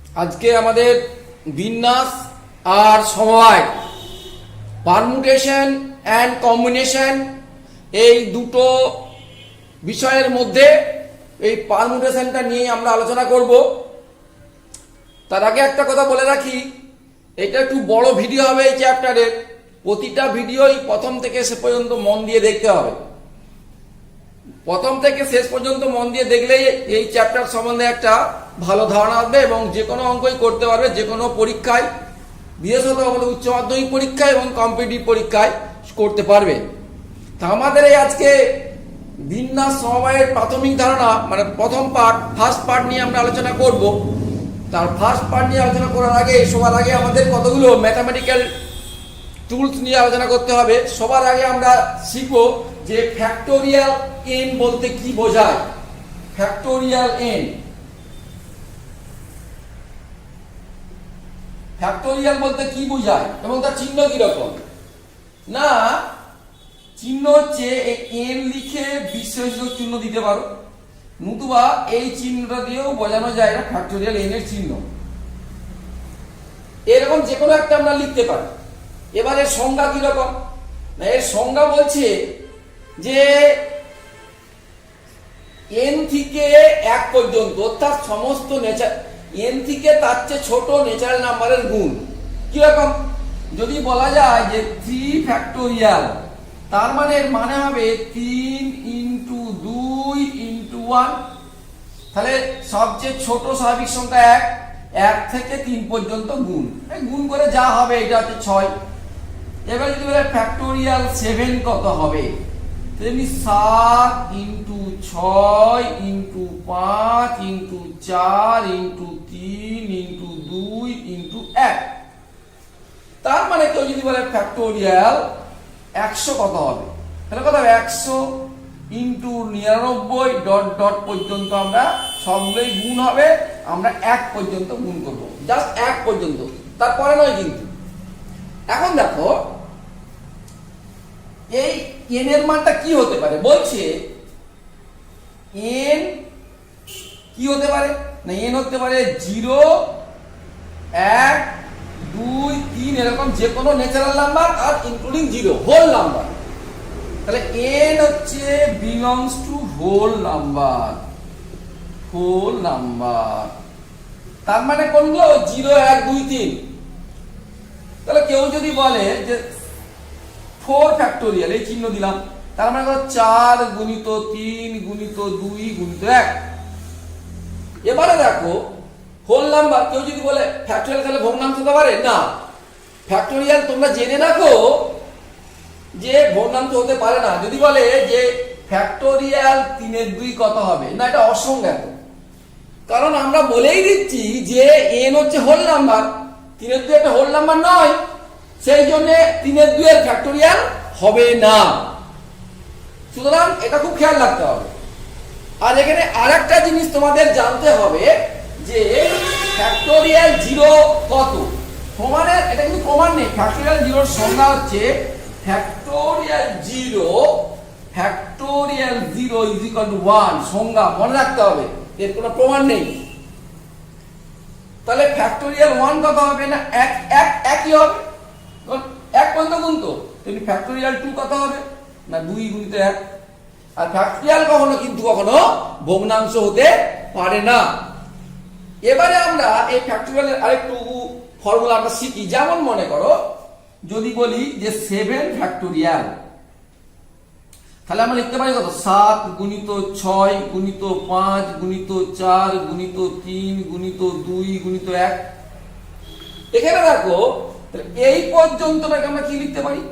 আজকে আমাদের বিন্যাস আর সমবায় পারমুটেশন অ্যান্ড কম্বিনেশন এই দুটো বিষয়ের মধ্যে এই পারমুটেশনটা নিয়ে আমরা আলোচনা করব। তার আগে একটা কথা বলে রাখি, এটা একটু বড় ভিডিও হবে এই চ্যাপ্টারের। প্রতিটা ভিডিওই প্রথম থেকে শেষ পর্যন্ত মন দিয়ে দেখতে হবে। প্রথম থেকে শেষ পর্যন্ত মন দিয়ে দেখলেই এই চ্যাপ্টার সম্বন্ধে একটা ভালো ধারণা আসবে এবং যে কোনো অঙ্কই করতে পারবে, যে কোনো পরীক্ষায়, বিশেষত আমাদের উচ্চ মাধ্যমিক পরীক্ষায় এবং কম্পিটিটিভ পরীক্ষায় করতে পারবে। তা আমাদের এই আজকে বিন্যাস সমবায়ের প্রাথমিক ধারণা মানে প্রথম পার্ট, ফার্স্ট পার্ট নিয়ে আমরা আলোচনা করব। তার ফার্স্ট পার্ট নিয়ে আলোচনা করার আগে সবার আগে আমাদের কতগুলো ম্যাথামেটিক্যাল টুলস নিয়ে আলোচনা করতে হবে। সবার আগে আমরা শিখব যে ফ্যাক্টোরিয়াল এন বলতে কি বোঝায়। ফ্যাক্টোরিয়াল এন, ফ্যাক্টোরিয়াল বলতে কি বোঝায় এবং তার চিহ্ন কিরকম। না, চিহ্ন হচ্ছে এন লিখে বিশেষক চিহ্ন দিতে পারো, নতুবা এই চিহ্নটা দিয়েও বোঝানো যায় না ফ্যাক্টোরিয়াল এন এর চিহ্ন। এরকম যে কোনো একটা আমরা লিখতে পারি। এবারে সংজ্ঞা কিরকম, না এর সংজ্ঞা বলছে যে এন থেকে 1 পর্যন্ত অর্থাৎ সমস্ত নেচার এন থেকে তার চেয়ে ছোট ন্যাচারাল নাম্বারের গুণ। কিরকম, যদি বলা যায় যে 3 ফ্যাক্টোরিয়াল, তার মানে এর মানে হবে 3 ইন্টু 2 ইন্টু 1। তাহলে সবচেয়ে ছোট স্বাভাবিক সংখ্যা 1, 1 থেকে 3 পর্যন্ত গুণ, গুণ করে যা হবে এটা হচ্ছে 6। এবার যদি বলে ফ্যাক্টোরিয়াল 7 কত হবে, তেমনি 7 into 6 into 5 into 4 into 3 into 2 into 1। তার মানে কেউ যদি বলে ফ্যাক্টোরিয়াল 100 কত হবে, তাহলে কত হবে 100 ইন্টু 99 ডট ডট পর্যন্ত আমরা সবগুলোই গুণ হবে, আমরা 1 পর্যন্ত গুণ করব, জাস্ট 1 পর্যন্ত, তারপরে নয় কিন্তু। এখন দেখো এই এন এর মানটা কি হতে পারে, বলছে এন কি হতে পারে না, এন হতে পারে 0, 1, 2, 3 এরকম যে কোনো ন্যাচারাল নাম্বার আর ইনক্লুডিং 0 হোল নাম্বার। তাহলে এন হচ্ছে belongs to whole number, whole number. তার মানে কোনগুলো 0, 1, 2, 3। তাহলে কেউ যদি বলে যে 4 ফ্যাক্টোরিয়াল, এই চিহ্ন দিলাম, তার মানে 4 গুণিত 3 গুণিত 2 গুণিত 1। এবারে দেখো হোল নাম্বার, কেউ যদি বলে ফ্যাক্টোরিয়াল তাহলে ভগ্নাংশ হতে পারে না। ফ্যাক্টোরিয়াল তোমরা জেনে রাখো যে ভগ্নাংশ হতে পারে না। যদি বলে যে ফ্যাক্টোরিয়াল 3 এর 2 কত হবে, না এটা অসংজ্ঞাত। কারণ আমরা বলেই দিচ্ছি যে এন হচ্ছে হোল নাম্বার, 3 এর 2 একটা হোল নাম্বার নয়, সেই জন্য 3 এর 2 এর ফ্যাক্টোরিয়াল হবে না। সুতরাং এটা খুব খেয়াল রাখতে হবে। আর এখানে আরেকটা জিনিস তোমাদের জানতে হবে যে ফ্যাক্টোরিয়াল 0 কত। প্রমাণের এটা কিন্তু প্রমাণ নেই। ফ্যাক্টোরিয়াল 0 এর সংজ্ঞা হচ্ছে ফ্যাক্টোরিয়াল 0 ইজ ইকুয়াল টু 1। সংজ্ঞা মনে রাখতে হবে, এর কোনো প্রমাণ নেই। তাহলে ফ্যাক্টোরিয়াল 1 কত হবে না 1 হবে, 1 পর্যন্ত গুণ। তো তেমনি ফ্যাক্টোরিয়াল 2 কত হবে না 2 গুণিত 1। আর ফ্যাক্টোরিয়াল কখনো কিন্তু কখনো ভগ্নাংশ হতে পারে না। এবারে আমরা এই ফ্যাক্টোরিয়ালের আরেকটু ফর্মুলা আমরা শিখি। যেমন মনে করো যদি বলি যে 7 ফ্যাক্টোরিয়াল, তাহলে আমরা লিখতে পারি কত 7 গুণিত 6 গুণিত 5 গুণিত 4 গুণিত 3 গুণিত 2 গুণিত 1। এখানে দেখো এই পর্যন্তটাকে আমরা কি লিখতে পারি,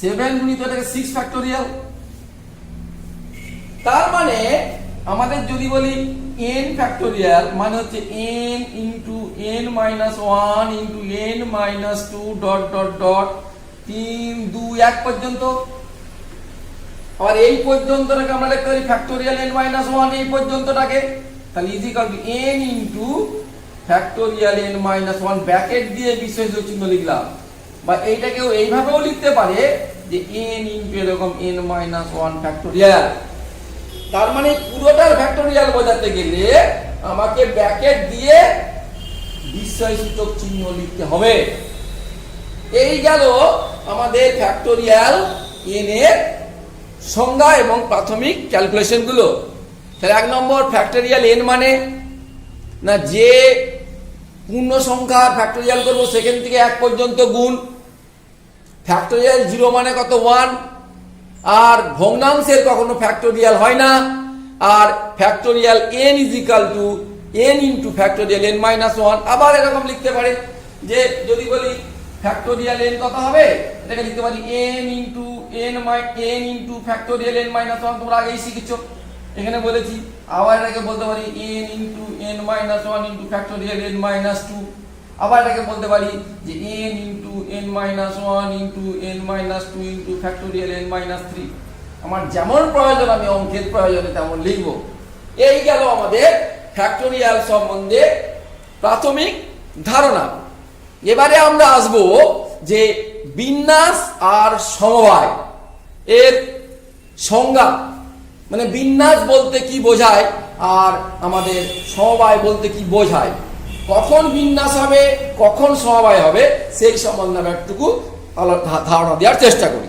7 গুণিত এটাকে 6 ফ্যাক্টোরিয়াল। তার মানে আমাদের যদি বলি n ফ্যাক্টোরিয়াল মানে হচ্ছে n into n minus 1 into n minus 2 dot dot dot 3, 2, 1 পর্যন্ত। আবার এই পর্যন্তটাকে আমরা লিখতে পারি ফ্যাক্টোরিয়াল n মাইনাস 1 এই পর্যন্তটাকে, তাহলে is equal to n into factorial n minus 1 bracket দিয়ে বিশেষক চিহ্ন লিখলাম। বা এইটাকেও এইভাবেও লিখতে পারে যে n ইন্টু এরকম n মাইনাস 1 ফ্যাক্টোরিয়াল। তার মানে পুরোটার ফ্যাক্টোরিয়াল বোঝাতে গেলে আমাকে ব্র্যাকেট দিয়ে বিস্ময়সূচক চিহ্ন লিখতে হবে। এই গেল আমাদের ফ্যাক্টোরিয়াল এন এর সংজ্ঞা এবং প্রাথমিক ক্যালকুলেশন গুলো। তাহলে 1 নম্বর, ফ্যাক্টোরিয়াল এন মানে না যে পূর্ণ সংখ্যা ফ্যাক্টোরিয়াল করব সেখান থেকে 1 পর্যন্ত গুণ। ফ্যাক্টোরিয়াল 0 মানে কত? 1। আর ভগ্নাংশের কখনো ফ্যাক্টোরিয়াল হয় না। আর factorial n is equal to n into factorial n minus 1। আবার এরকম লিখতে পারে যে যদি বলি ফ্যাক্টোরিয়াল n কত হবে, এটাকে লিখতে পারি n into factorial n minus 1। তোমরা আগেই শিখেছো, এখানে বলেছি। আবার এটাকে বলতে পারি n into n minus 1 into factorial n minus 2। আবার এটাকে বলতে পারি যে n into n minus 1 into n minus 2 into factorial n minus 3। আমার যেমন প্রয়োজন আমি অঙ্কের প্রয়োজনে তেমন লিখব। এই গেল আমাদের ফ্যাক্টোরিয়াল সম্বন্ধে প্রাথমিক ধারণা। এবারে আমরা আসব যে বিন্যাস আর সমবায় এর সংজ্ঞা, মানে বিন্যাস বলতে কি বোঝায় আর আমাদের সমবায় বলতে কি বোঝায়, কখন বিন্যাস হবে কখন সমবায় হবে সেই সম্বন্ধে আমরা একটুকু ধারণা দেওয়ার চেষ্টা করি।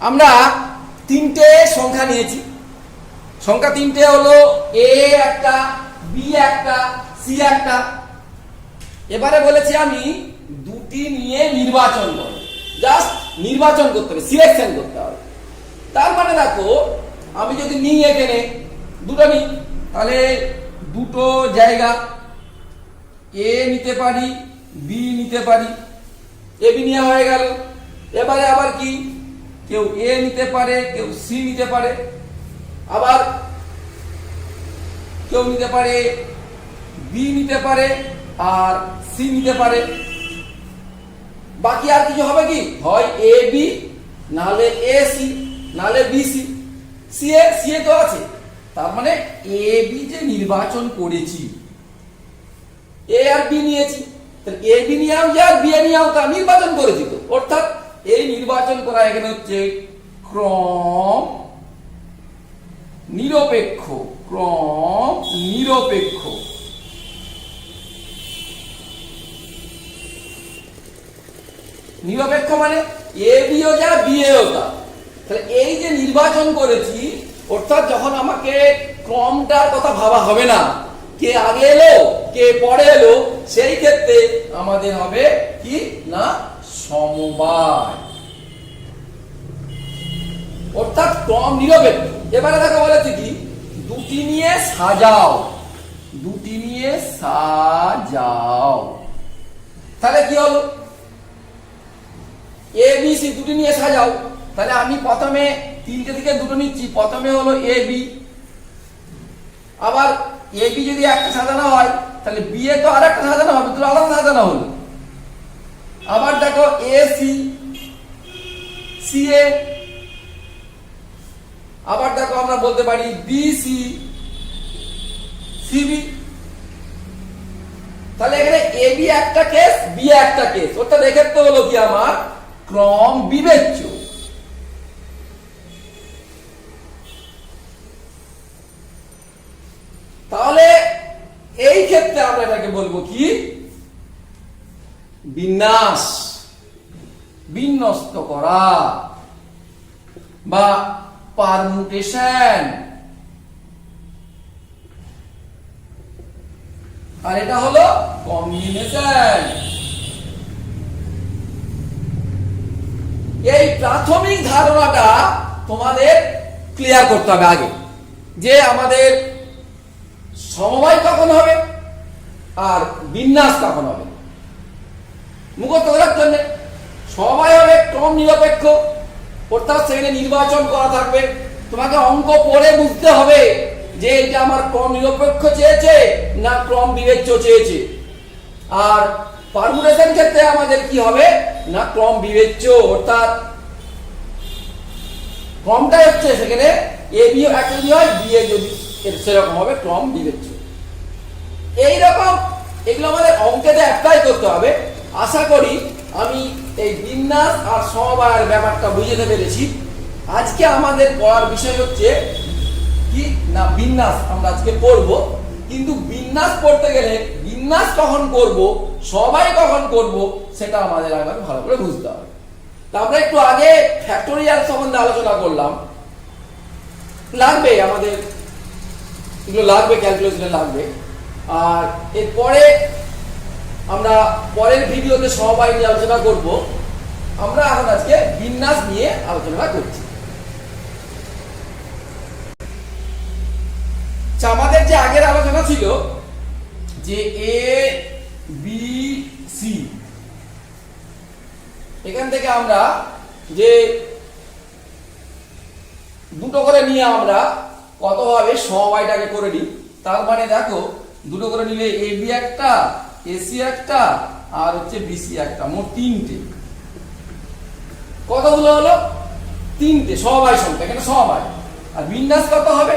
আমরা 3টে সংখ্যা নিয়েছি। সংখ্যা 3টে হলো a একটা, b একটা, c একটা। এবারে বলেছি আমি দুটি নিয়ে নির্বাচন করব, জাস্ট নির্বাচন করতে হবে, সিলেকশন করতে হবে। তার মানে দেখো আমি যদি নিই এখানে দুটো নিই, তাহলে দুটো জায়গা a নিতে পারি, b নিতে পারি। a b নেওয়া হয়ে গেল। এবারে আবার কি, কেউ a নিতে পারে, কেউ c নিতে পারে, আবার কেউ নিতে পারে b নিতে পারে আর c নিতে পারে। বাকি আর কিছু হবে কি, হয় a b, নাহলে a c, নাহলে b c। c এ তো আছে, তার মানে a b যে নির্বাচন করেছি, a আর b নিয়েছি, তাহলে a b নিয়েও যা b নিয়েও তা নির্বাচন করেছি তো। অর্থাৎ এই নির্বাচন করা এখানে হচ্ছে ক্রম নিরপেক্ষ। ক্রম নিরপেক্ষ। নিরপেক্ষ মানে এ বিও যা বি এও তা। তাহলে এই যে নির্বাচন করেছি, অর্থাৎ যখন আমাকে ক্রমটার কথা ভাবা হবে না, কে আগে এলো কে পরে এলো, সেই ক্ষেত্রে আমাদের হবে কি না সমবায়, অর্থাৎ ক্রম নিরপেক্ষ। এবারে দেখো বলেছে কি দুটি নিয়ে সাজাও, দুটি নিয়ে সাজাও। তাহলে কি হলো, এ বি সি দুটি নিয়ে সাজাও। তাহলে আমি প্রথমে 3টে থেকে দুটো নিচ্ছি। প্রথমে হলো এ বি, আবার এ বি যদি একটা সাজানো হয় তাহলে বি এ তো আর একটা সাজানো হবে, দুটো আলাদা সাজানো হলো। আবার দেখো এ সি, সি এ, আবার দেখো আমরা বলতে পারি বি সি, সি বি। তাহলে এখানে এ বি একটা কেস, বি একটা কেস, অর্থাৎ এক্ষেত্রে হলো কি আমার ক্রম বিবেচ্য। তাহলে এই ক্ষেত্রে আমরা এটাকে বলবো কি বিন্যাস, বিন্যস্ত করা বা পারমুটেশন। আর এটা হলো কম্বিনেশন। এই প্রাথমিক ধারণাটা তোমাদের ক্লিয়ার করতে হবে আগে, যে আমাদের সমবায় কখন হবে আর বিন্যাস কখন হবে। মুখস্থ করার জন্য সমবায় হবে ক্রম নিরপেক্ষ, অর্থাৎ সেখানে নির্বাচন করা থাকবে। তোমাকে অঙ্ক পড়ে বুঝতে হবে যে এটা আমার ক্রম নিরপেক্ষ চেয়েছে না ক্রম বিবেচ্য চেয়েছে। আর পারমুটেশন ক্ষেত্রে আমাদের কি হবে না ক্রম বিবেচ্য, অর্থাৎ ক্রমটা হচ্ছে সেখানে এ বি একটা যদি হয় বি এ যদি সেরকম হবে ক্রম বিবেচ্য। এইরকম এগুলো আমাদের অঙ্কেতে অ্যাপ্লাই করতে হবে। আশা করি আমি এই বিন্যাস আর সমবায়ের ব্যাপারটা বুঝতে পেরেছি। আজকে আমাদের পড়ার বিষয় হচ্ছে কি না বিন্যাস আমরা আজকে পড়ব। কিন্তু বিন্যাস পড়তে গেলে বিন্যাস কখন করব, সবাই কখন করব, সেটা আমাদের আগে ভালো করে বুঝতে হবে। তা আমরা একটু আগে ফ্যাক্টোরিয়াল সম্বন্ধে আলোচনা করলাম। লাগবে আমাদের এগুলো, লাগবে ক্যালকুলেশনে লাগবে। আর এরপরে আমরা পরের ভিডিওতে সবাই নিয়ে আলোচনা করব। আমরা এখন আজকে বিন্যাস নিয়ে আলোচনা করছি। আমাদের যে আগের আলোচনা ছিল যে এ বি সি, এখান থেকে আমরা যে দুটো করে নিয়ে আমরা কতভাবে সমবায়টাকে করে নিই। তার মানে দেখো দুটো করে নিলে এ বি একটা, এসি একটা, আর হচ্ছে বিসি একটা, মোট তিনটে। কতগুলো হলো? তিনটে সমবায় সংখ্যা, এখানে সমবায়। আর বিন্যাস কত হবে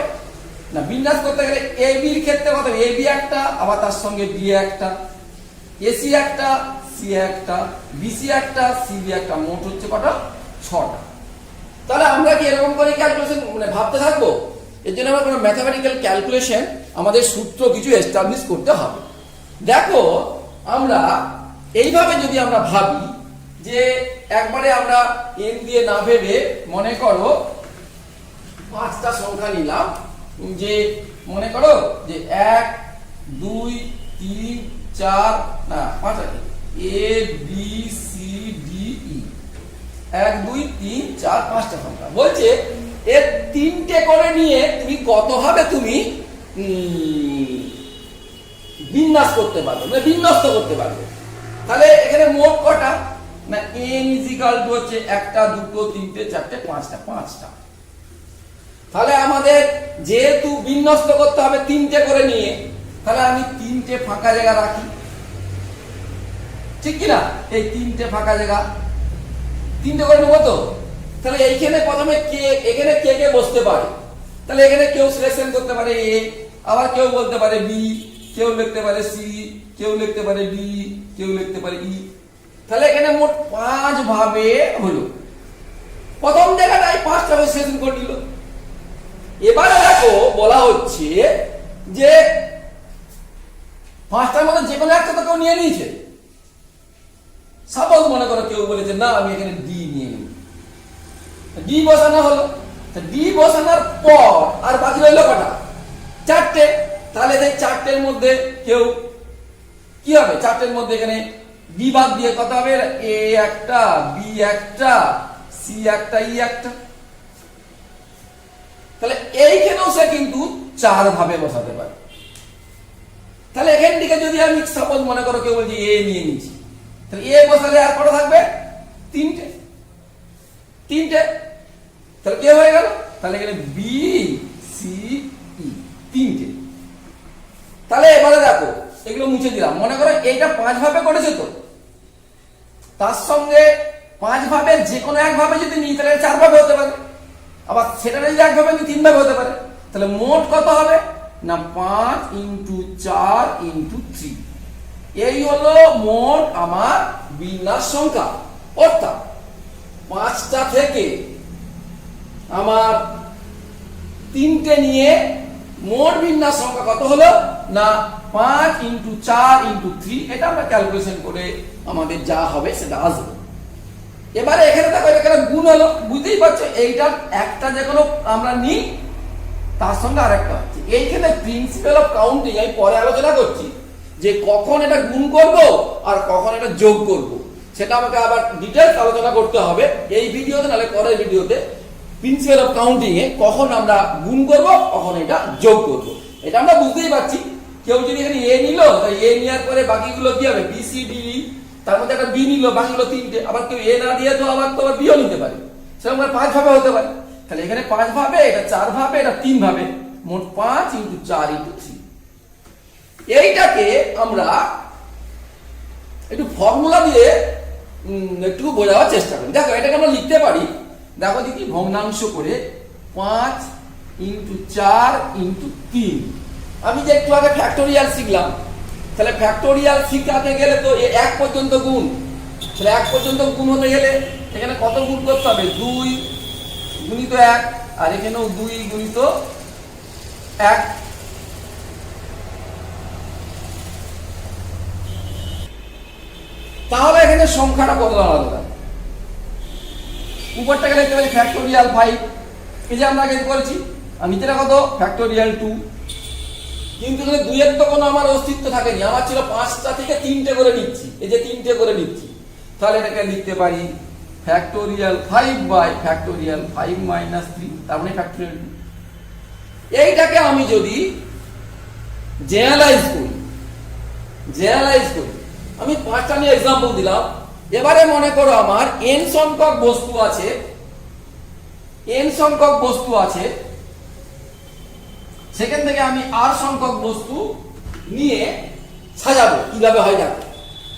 না, বিন্যাস করতে গেলে এ বির ক্ষেত্রে কত? এ বি একটা, আবার তার সঙ্গে বি একটা, এসি একটা, সি একটা, বিসি একটা, সিবি একটা, মোট হচ্ছে কটা? 6টা। তাহলে আমরা কি এরকম করে ক্যালকুলেশন মানে ভাবতে থাকবো? এর জন্য আমরা কোনো ম্যাথমেটিক্যাল ক্যালকুলেশন, আমাদের সূত্র কিছু এস্টাবলিশ করতে হবে। দেখো আমরা এইভাবে যদি আমরা ভাবি যে একবারে আমরা এন দিয়ে না ভেবে মনে করো 5টা সংখ্যা নিলাম, যে মনে করো যে 1 2 3 4 না 5 আছে, A B C D E, 1 2 3 4 5টা সংখ্যা। বলছে এর 3টে করে নিয়ে তুমি কতভাবে তুমি বিন্যাস করতে পারবে, মানে বিন্যস্ত করতে পারবে। তাহলে এখানে মোট কটা না, n = হচ্ছে 1টা 2টো 3টে 4টে 5টা, 5টা। তাহলে আমাদের যেহেতু বিন্যস্ত করতে হবে 3টে করে নিয়ে, তাহলে আমি 3টে ফাঁকা জায়গা রাখি, ঠিক কিনা? এই 3টে ফাঁকা জায়গা 3টে করে নেবো তো। তাহলে এইখানে প্রথমে কে, এখানে কে কে বসতে পারে? তাহলে এখানে কেউ সিলেকশন করতে পারে এ, আবার কেউ বলতে পারে বি, কেউ লিখতে পারে সি, কেউ লিখতে পারে ডি, কেউ লিখতে পারে ই। তাহলে এখানে মোট 5 ভাবে হলো। প্রথম জায়গাটাই 5টা ভাবে সিলেকশন করে দিল। এবারে দেখো বলা হচ্ছে যে 5টার মধ্যে যে কোনো একটা তো কেউ নিয়ে নিয়েছে। সাপোজ মনে করো কেউ বলেছে না আমি এখানে ডি নিয়ে নিই, ডি বসানো হলো। ডি বসানোর পর আর বাকি রইল কটা? 4টে। তাহলে এই 4টের মধ্যে কেউ কি হবে? 4টের মধ্যে এখানে বি বাদ দিয়ে কত হবে? এ একটা, বি একটা, সি একটা, ই একটা। তাহলে এইখানেও সে কিন্তু 4 ভাবে বসাতে পারে। তাহলে এখান থেকে যদি আমি সাপোজ মনে করো কেউ বলছি এ নিয়ে নিচ্ছি, তাহলে এ বসালে আর কটা থাকবে? 3টে। 3টে। তাহলে কে হয়ে গেল? তাহলে এখানে বি সি ই 3টে। তাহলে এবারে দেখো এগুলো মুছে দিলাম। মনে করো এইটা 5 ভাবে করেছে, তো তার সঙ্গে 5 ভাবের যে কোনো এক ভাবে যদি নিই তাহলে 4 ভাবে হতে পারে, আবার সেটা যদি এক ভাবে নিই 3 ভাবে হতে পারে। তাহলে মোট কত হবে না 5 × 4 × 3। এই হলো মোট আমার বিন্যাস সংখ্যা। অর্থাৎ 5টা থেকে আমার 3টে নিয়ে মোট বিন্যাস সংখ্যা কত হলো না 5 × 4 × 3। এটা আমরা ক্যালকুলেশন করে আমাদের যা হবে সেটা আসবে। এবারে এখানে দেখো এখানে গুণ হলো, বুঝতেই পারছো এইটার একটা যে কোনো আমরা নিই তার সঙ্গে আরেকটা হচ্ছে। এইখানে প্রিন্সিপাল অফ কাউন্টিং আমি পরে আলোচনা করছি যে কখন এটা গুণ করব আর কখন এটা যোগ করব, সেটা আমাকে আবার ডিটেইলস আলোচনা করতে হবে এই ভিডিওতে, নাহলে পরের ভিডিওতে। প্রিন্সিপাল অফ কাউন্টিং এ কখন আমরা গুণ করব, কখন এটা যোগ করব, এটা আমরা বুঝতেই পারছি। কেউ যদি এখানে এ নিল, এ নেওয়ার পরে বাকিগুলো কি হবে? বি সি ডি, তার মধ্যে একটা বি নিল, বাকিগুলো 3টে। আবার কেউ এ না দিয়ে তো আবার তো আবার বিও নিতে পারে, সেরকম 5 ভাবে হতে পারে। তাহলে এখানে 5 ভাবে, এটা 4 ভাবে, এটা 3 ভাবে, মোট 5 × 4 × 3। এইটাকে আমরা একটু ফর্মুলা দিয়ে একটু বোঝাবার চেষ্টা করি। দেখো এটাকে আমরা লিখতে পারি, দেখো দেখি ভগ্নাংশ করে 5 × 4 × 3। আমি যে একটু আগে ফ্যাক্টোরিয়াল শিখলাম, তাহলে ফ্যাক্টোরিয়াল শিখাতে গেলে তো 1 পর্যন্ত গুণ। তাহলে 1 পর্যন্ত গুণ হতে গেলে এখানে কত গুণ করতে হবে? 2 × 1, আর এখানেও 2 × এক। তাহলে এখানে সংখ্যাটা কত দাঁড়ালো? উপরটাকে লিখতে পারি ফ্যাক্টোরিয়াল 5, এই যে আমরা আগে করেছি, আর নিচেটা কত ফ্যাক্টোরিয়াল 2। কিন্তু এখানে 2 এর তো কোনো আমার অস্তিত্ব থাকেনি, আমার ছিল 5টা থেকে 3টে করে নিচ্ছি, এই যে 3টে করে নিচ্ছি। তাহলে এটাকে লিখতে পারি ফ্যাক্টোরিয়াল 5 বাই ফ্যাক্টোরিয়াল 5 মাইনাস 3, তার মানে ফ্যাক্টোরিয়াল 2। এইটাকে আমি যদি জেনারেলাইজ করি, আমি 5টা নিয়ে एग्जांपल দিলাম। এবারে মনে করো আমার n সংখ্যক বস্তু আছে, সেখান থেকে আমি r সংখ্যক বস্তু নিয়ে সাজাবো, কিভাবে হয় দেখো।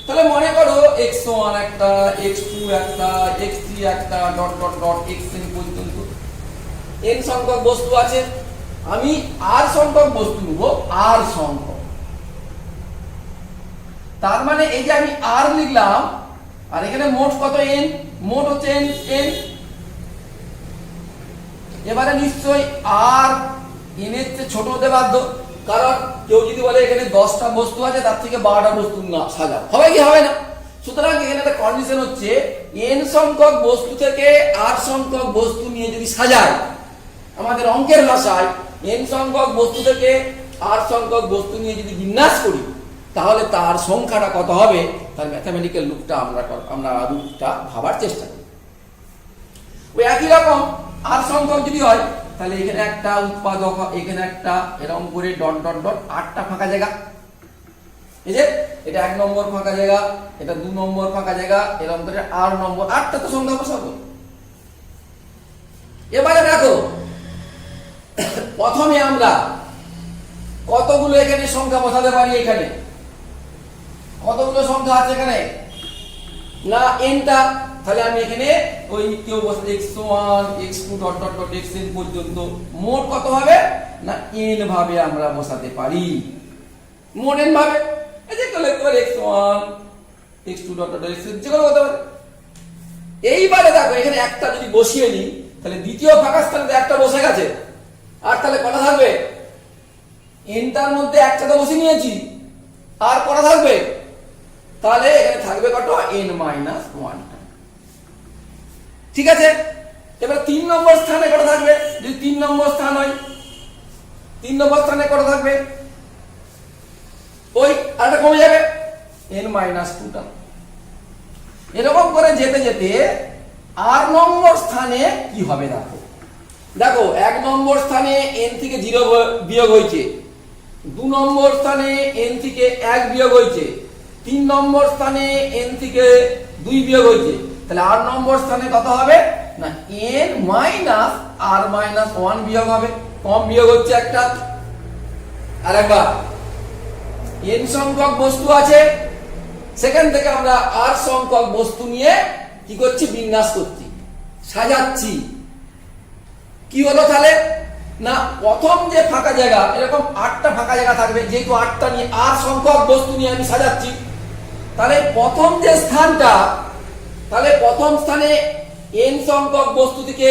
তাহলে মনে করো x1 একটা, x2 একটা, x3 একটা, ডট ডট ডট xn পর্যন্ত n সংখ্যক বস্তু আছে। আমি r সংখ্যক বস্তু নেব, r সংখ্যক। তার মানে এই যে আমি r লিখলাম, আর এখানে মোট কত n, মোট হচ্ছে n। এবারে নিশ্চয়ই r n এর চেয়ে ছোট হতে বাধ্য, কারণ কেউ যদি বলে এখানে 10টা বস্তু আছে, তার থেকে 12টা বস্তু না সাজাও, হবে কি হবে না? সুতরাং এখানে একটা কন্ডিশন হচ্ছে n সংখ্যক বস্তু থেকে r সংখ্যক বস্তু নিয়ে যদি সাজাই, আমাদের অঙ্কের ভাষায় n সংখ্যক বস্তু থেকে r সংখ্যক বস্তু নিয়ে যদি বিন্যাস করি, তাহলে তার সংখ্যাটা কত হবে, তার ম্যাথমেটিক্যাল রূপটা আমরা রূপটা ভাবার চেষ্টা করি। ওই একই রকম r সংখ্যক যদি হয়, তাহলে এখানে একটা উৎপাদক, এখানে একটা, এরকম করে ডট ডট ডট 8টা ফাঁকা জায়গা। এই যে এটা 1 নম্বর ফাঁকা জায়গা, এটা 2 নম্বর ফাঁকা জায়গা, এরকম করে 8 নম্বর, 8টা তো সংখ্যা বসাবো। এবারে দেখো প্রথমে আমরা কতগুলো এখানে সংখ্যা বসাতে পারি, এখানে কতগুলো সংখ্যা আছে এখানে না nটা। তাহলে আমি এখানে ওই কেউ বসে x1 x2 dot dot dot xn পর্যন্ত মোট কত হবে না n ভাবে আমরা বসাতে পারি, মোট n ভাবে। এই যে কেউ লিখতে পারে x1 x2 dot dot xn, যেগুলো হতে পারে। এইবারে দেখো এখানে একটা যদি বসিয়ে নিই, তাহলে দ্বিতীয় ফাঁকা স্থানে একটা বসে গেছে, আর তাহলে কটা থাকবে, nটার মধ্যে একটা তো বসিয়ে নিয়েছি, আর কটা থাকবে, তাহলে এখানে থাকবে কত n মাইনাস 1। ঠিক আছে। এবার 3 নম্বর স্থানে কত থাকবে, যদি 3 নম্বর স্থান হয়, 3 নম্বর স্থানে কত থাকবে, ওই আরেকটা কমে যাবে n মাইনাস 2টা। এরকম করে যেতে যেতে r নম্বর স্থানে কি হবে দেখো। দেখো 1 নম্বর স্থানে n থেকে 0 বিয়োগ হয়েছে, 2 নম্বর স্থানে n থেকে 1 বিয়োগ হয়েছে, 3 নম্বর স্থানে n থেকে 2 বিয়োগ হয়েছে। তাহলে 8 নম্বর স্থানে কত হবে না n মাইনাস r মাইনাস 1 বিয়োগ হবে, কম বিয়োগ হচ্ছে একটা। আরেকবার n সংখ্যক বস্তু আছে, সেখান থেকে আমরা r সংখ্যক বস্তু নিয়ে কি করছি, বিন্যাস করছি, সাজাচ্ছি। কি হলো তাহলে না প্রথম যে ফাঁকা জায়গা, এরকম 8টা ফাঁকা জায়গা থাকবে, যেহেতু 8টা নিয়ে r সংখ্যক বস্তু নিয়ে আমি সাজাচ্ছি, তাহলে প্রথম যে স্থানটা, তাহলে প্রথম স্থানে n সংখ্যক বস্তু থেকে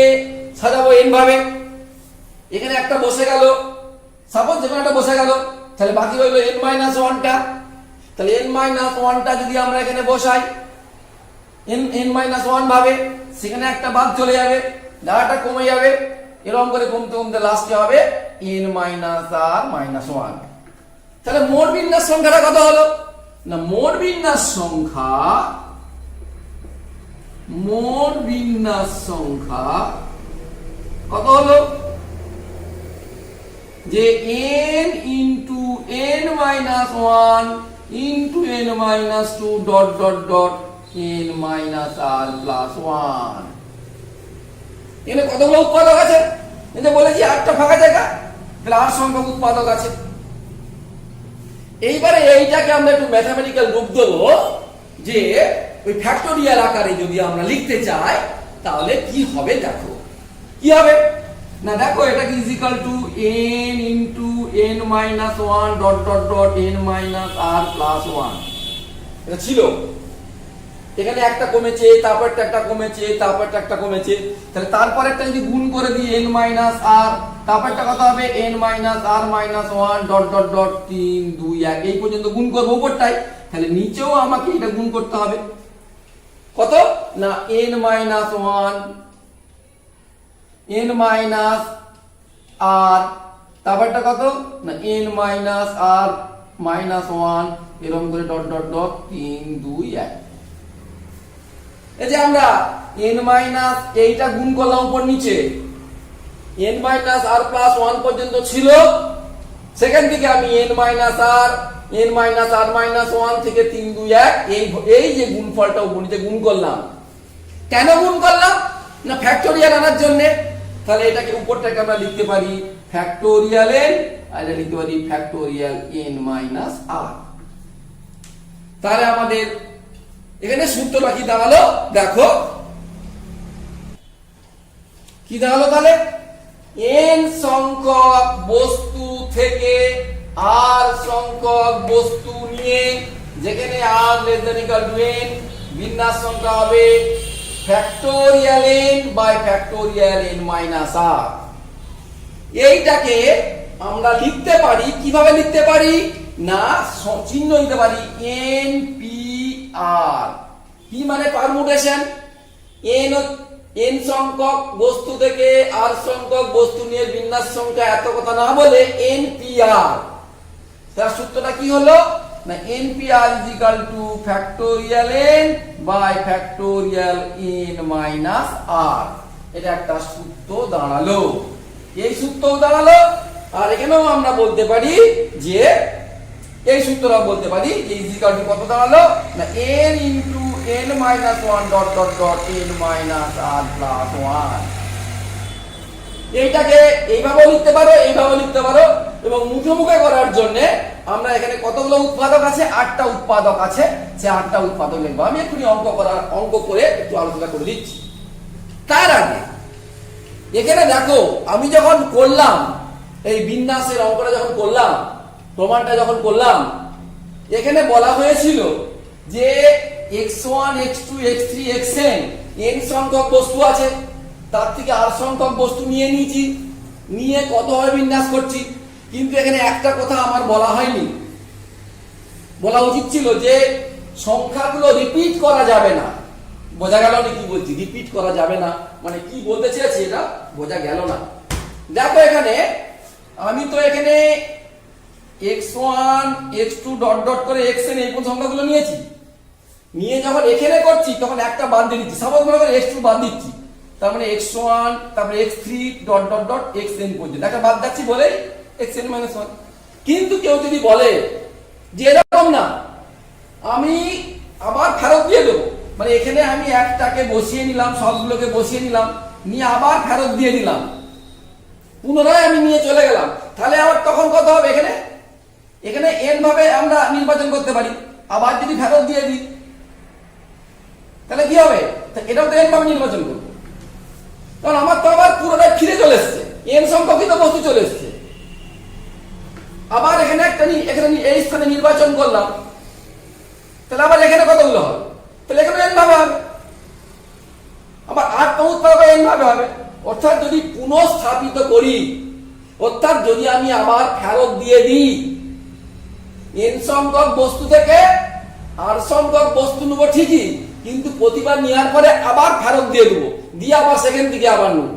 সাজাবো n ভাবে। এখানে একটা বসে গেল, সাপোজ যেখানে একটা বসে গেল, তাহলে বাকি রইল n মাইনাস 1টা। তাহলে n মাইনাস 1টা যদি আমরা এখানে বসাই n মাইনাস 1 ভাবে, সেখানে একটা বাদ চলে যাবে, দাঁড়াটা কমে যাবে, এরকম করে কমতে কমতে লাস্টে হবে n মাইনাস r মাইনাস 1। তাহলে মোট বিন্যাস সংখ্যাটা কত হলো না মোট বিন্যাস সংখ্যা কত হলো, যে n into n minus 1 into n minus 2 dot dot dot n minus r plus 1। এখানে কতগুলো উৎপাদক আছে, এটা বলেছি 8টা ফাঁকা জায়গা, তাহলে 8 সংখ্যক উৎপাদক আছে। এইবারে এইটাকে আমরা একটু ম্যাথমেটিক্যাল রূপ দেবো, যে ওই ফ্যাক্টোরিয়াল আকারে যদি আমরা লিখতে চাই, তাহলে কি হবে দেখো। কি হবে না দেখো, এটা কি is equal to n into n minus 1 dot dot dot n minus r plus 1। এটা ছিল এখানে একটা কমেছে, তারপরটা একটা কমেছে, তারপরটা একটা কমেছে, তাহলে তারপরেরটা যদি গুণ করে দিই n মাইনাস r, তারপরটা কত হবে n minus r minus 1 dot dot dot 3 2 1 এই পর্যন্ত গুণ করব উপরটাই, তাহলে নিচেও আমাকে এটা গুণ করতে হবে কত না n minus 1 n minus r, তারপরটা কত না n মাইনাস r মাইনাস 1 এরকম করে ডট ডট ডট 3 2 1। এই যে আমরা n মাইনাস এইটা গুণ করলাম উপর নিচে, n মাইনাস r প্লাস 1 পর্যন্ত ছিল, সেখান থেকে আমি n মাইনাস r মাইনাস 1 থেকে 3 2 1 এই যে গুণফলটা উপর নিচে গুণ করলাম। কেন গুণ করলাম না ফ্যাক্টোরিয়াল আনার জন্য। তাহলে এটাকে উপরটাকে আমরা লিখতে পারি ফ্যাক্টোরিয়াল n, আর এটা লিখতে পারি ফ্যাক্টোরিয়াল n মাইনাস r। তাহলে আমাদের এখানে সূত্রটা কি দাঁড়ালো দেখো, কি দাঁড়ালো তাহলে n সংখ্যক বস্তু থেকে r সংখ্যক বস্তু নিয়ে, যেখানে r less than equal to n, বিন্যাস সংখ্যা হবে factorial n by factorial n minus r। এইটাকে আমরা লিখতে পারি কিভাবে লিখতে পারি না চিহ্ন দিতে পারি npr, কি মানে পারমুটেশন, n সংখ্যক বস্তু থেকে r সংখ্যক বস্তু নিয়ে বিন্যাস সংখ্যা এত কথা না বলে npr। তার সূত্রটা কি হলো না npr is equal to factorial n by factorial n minus r। এটা একটা সূত্র দাঁড়ালো, এই সূত্র দাঁড়ালো। আর এখানেও আমরা বলতে পারি যে এই সূত্রটা বলতে পারি যে is equal to কত দাঁড়ালো না n into n minus 1 dot dot dot n minus r plus 1। এইটাকে এইভাবেও লিখতে পারো, এইভাবেও লিখতে পারো, এবং মুখে মুখে করার জন্য আমরা এখানে কতগুলো উৎপাদক আছে 8টা উৎপাদক আছে, সে 8টা উৎপাদক লিখবো। আমি একটু অঙ্ক করে একটু আলোচনা করে দিচ্ছি। তার আগে এখানে দেখো আমি যখন করলাম এই বিন্যাসের অঙ্কটা যখন করলাম, প্রমাণটা যখন করলাম, এখানে বলা হয়েছিল যে x1 x2 x3 xn n সংখ্যক বস্তু আছে, তার থেকে r সংখ্যক বস্তু নিয়ে নিয়েছি, নিয়ে কতভাবে বিন্যাস করছি। কিন্তু এখানে একটা কথা আমার বলা হয়নি, বলা উচিত ছিল যে সংখ্যাগুলো রিপিট করা যাবে না। বোঝা গেল না কি বলছি, রিপিট করা যাবে না মানে কি বলতে চেয়েছি এটা বোঝা গেল না। দেখো এখানে আমি তো এখানে x1 x2 ডট ডট করে xn এই সংখ্যাগুলো নিয়েছি, নিয়ে যখন এখানে করছি তখন একটা বাদ দিয়ে দিচ্ছি, সাপোজ মনে করে x2 বাদ দিচ্ছি, তার মানে x1 তারপরে x3 dot dot dot xn পর্যন্ত একটা বাদ যাচ্ছি বলে xn মাইনাস 1। কিন্তু কেউ যদি বলে যে এরকম না, আমি আবার ফেরত দিয়ে দেবো, মানে এখানে আমি একটাকে বসিয়ে নিলাম, সবগুলোকে বসিয়ে নিলাম, নিয়ে আবার ফেরত দিয়ে দিলাম, পুনরায় আমি নিয়ে চলে গেলাম, তাহলে আবার তখন কত হবে এখানে এখানে n ভাবে আমরা নির্বাচন করতে পারি। আবার যদি ফেরত দিয়ে দিই তাহলে কি হবে, এটাও তো n ভাবে নির্বাচন করবো, কারণ আমার তো আবার পুরোটাই ফিরে চলে এসছে, n সংখ্যকিত বস্তু চলে এসছে। আবার এখানে একটা এখানে এই স্থানে নির্বাচন করলাম, তাহলে আবার এখানে কতগুলো হবে, তাহলে এখানে n ভাবে হবে, আবার 8টা উৎপাদক n ভাবে হবে। অর্থাৎ যদি পুনঃস্থাপিত করি, অর্থাৎ যদি আমি আবার ফেরত দিয়ে দিই, n সংখ্যক বস্তু থেকে r সংখ্যক বস্তু নেব ঠিকই, কিন্তু প্রতিবার নেওয়ার পরে আবার ফেরত দিয়ে দেবো, দিয়ে আবার সেকেন্ড থেকে আবার নেব,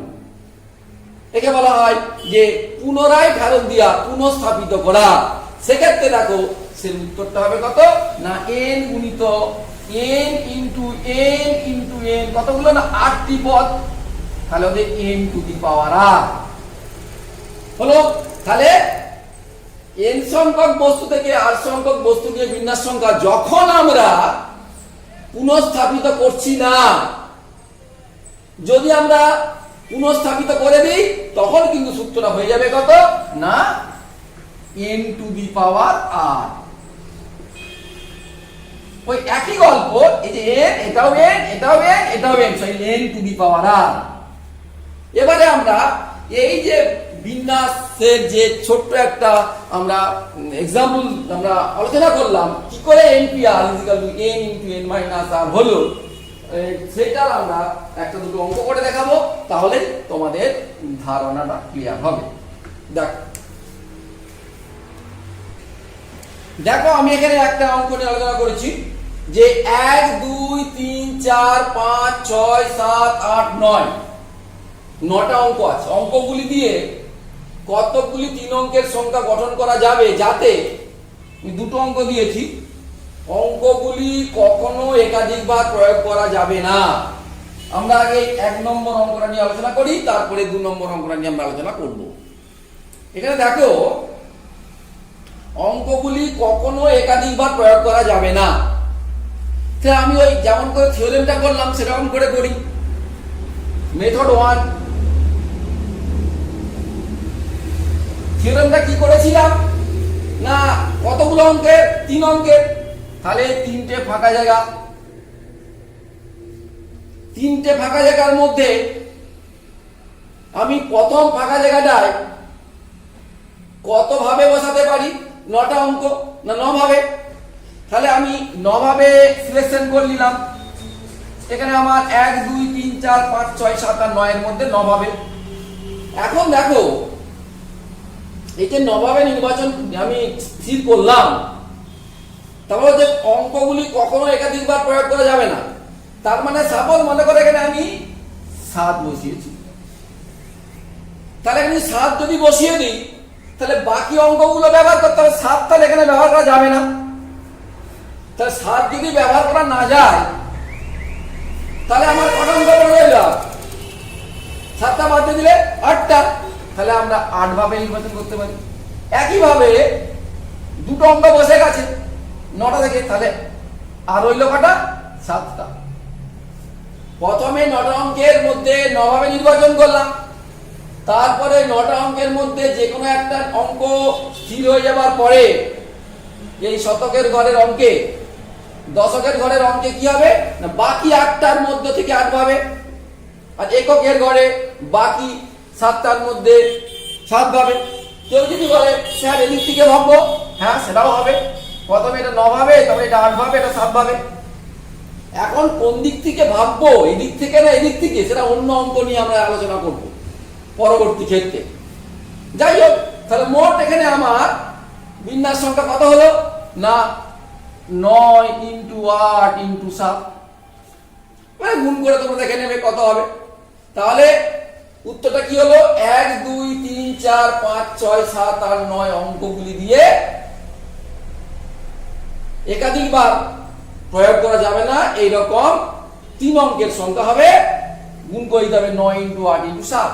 একে বলা হয় যে পুনরায় ফেরত দিয়া, পুনঃস্থাপিত করা। সেক্ষেত্রে দেখো সে উত্তরটা হবে কত না n গুণিত n ইন্টু n কতগুলো না 8টি পদ, তাহলে হবে n to the power r হলো। তাহলে n সংখ্যক বস্তু থেকে r সংখ্যক বস্তু নিয়ে বিন্যাস সংখ্যা যখন আমরা পুনঃস্থাপিত করছি না, যদি আমরা পুনঃস্থাপিত করে দিই তখন কিন্তু সূত্রটা হয়ে যাবে কত না n to the power r। ওই একই গল্প, এই যে n এটাও n এটাও n এটাও n, সেই n to the power r। এবারে আমরা এই যে বিন্যাসের যে ছোট্ট একটা আমরা এক্সাম্পল আমরা আলোচনা করলাম কি করে npr n into n minus r হলো, সেটার আমরা একটা দুটো অঙ্ক করে দেখাবো, তাহলে তোমাদের ধারণাটা ক্লিয়ার হবে। দেখো আমি এখানে একটা অঙ্ক নিয়ে আলোচনা করেছি যে 1 2 3 4 5 6 7 8 9 9টা অঙ্ক আছে। অঙ্কগুলি দিয়ে কতগুলি 3 অঙ্কের সংখ্যা গঠন করা যাবে, যাতে আমি দুটো অঙ্ক দিয়েছি, অঙ্কগুলি কখনো একাধিকবার প্রয়োগ করা যাবে না। আমরা আগে 1 নম্বর অঙ্কটা নিয়ে আলোচনা করি, তারপরে 2 নম্বর অঙ্কটা নিয়ে আমরা আলোচনা করব। এখানে দেখো অঙ্কগুলি কখনো একাধিকবার প্রয়োগ করা যাবে না। তাহলে আমি ওই যেমন করে থিওরেমটা করলাম সেরকম করে করি। মেথড 1 থিওরেমটা কি করেছিলাম না, কতগুলো অঙ্কের? 3 অঙ্কের। তাহলে 3টে ফাঁকা জায়গা, 3টে ফাঁকা জায়গার মধ্যে আমি প্রথম ফাঁকা জায়গাটায় কত ভাবে বসাতে পারি? 9টা অঙ্ক না 9 ভাবে। তাহলে আমি 9 ভাবে সিলেকশন করে নিলাম। এখানে আমার 1 2 3 4 5 6 7 আর 9 এর মধ্যে 9 ভাবে। এখন দেখো এই যে 9 ভাবে নির্বাচন আমি স্থির করলাম, তারপরে যে অঙ্কগুলি কখনো একাধিকবার প্রয়োগ করা যাবে না, তার মানে সাপোজ মনে করে এখানে আমি 7 বসিয়েছি। তাহলে এখানে 7 যদি বসিয়ে দিই, তাহলে বাকি অঙ্কগুলো ব্যবহার করতে হবে। 7 তাহলে এখানে ব্যবহার করা যাবে না। তাহলে 7 যদি ব্যবহার করা না যায়, তাহলে আমার কটা অঙ্ক রইল? 7টা বাদ দিয়ে দিলে 8টা। তাহলে আমরা 8 ভাবে নির্বাচন করতে পারি। একইভাবে দুটো অঙ্ক বসে গেছে 9টা থেকে, তাহলে আর রইল কটা? 7টা। প্রথমে 9টা অঙ্কের মধ্যে 9 ভাবে নির্বাচন করলাম, তারপরে 9টা অঙ্কের মধ্যে যে কোনো একটা অঙ্ক স্থির হয়ে যাবার পরে এই শতকের ঘরের অঙ্কে, দশকের ঘরের অঙ্কে কি হবে না, বাকি 8টার মধ্যে থেকে 8 ভাবে, আর এককের ঘরে বাকি 7টার মধ্যে 7 ভাবে। কেউ যদি বলে স্যার এদিক থেকে ভাববো, হ্যাঁ সেটাও হবে। প্রথমে এটা 9 ভাবে, তারপরে এটা 8 ভাবে, এটা 7 ভাবে। এখন কোন দিক থেকে ভাববো, এদিক থেকে না এদিক থেকে, সেটা অন্য অঙ্ক নিয়ে আমরা আলোচনা করব পরবর্তী ক্ষেত্রে। যাই হোক, তাহলে মোট এখানে আমার বিন্যাস সংখ্যা কত হলো না 9 ইন্টু 8 ইন্টু 7, মানে গুণ করে তোমরা দেখে নেবে কত হবে। তাহলে উত্তরটা কি হলো? 1 2 3 4 5 6 7 8 9 অঙ্কগুলি দিয়ে একাধিকবার প্রয়োগ করা যাবে না। এইরকম 3 অঙ্কের সংখ্যা হবে, গুণ করে দিতে হবে 9 ইন্টু 8 ইন্টু 7।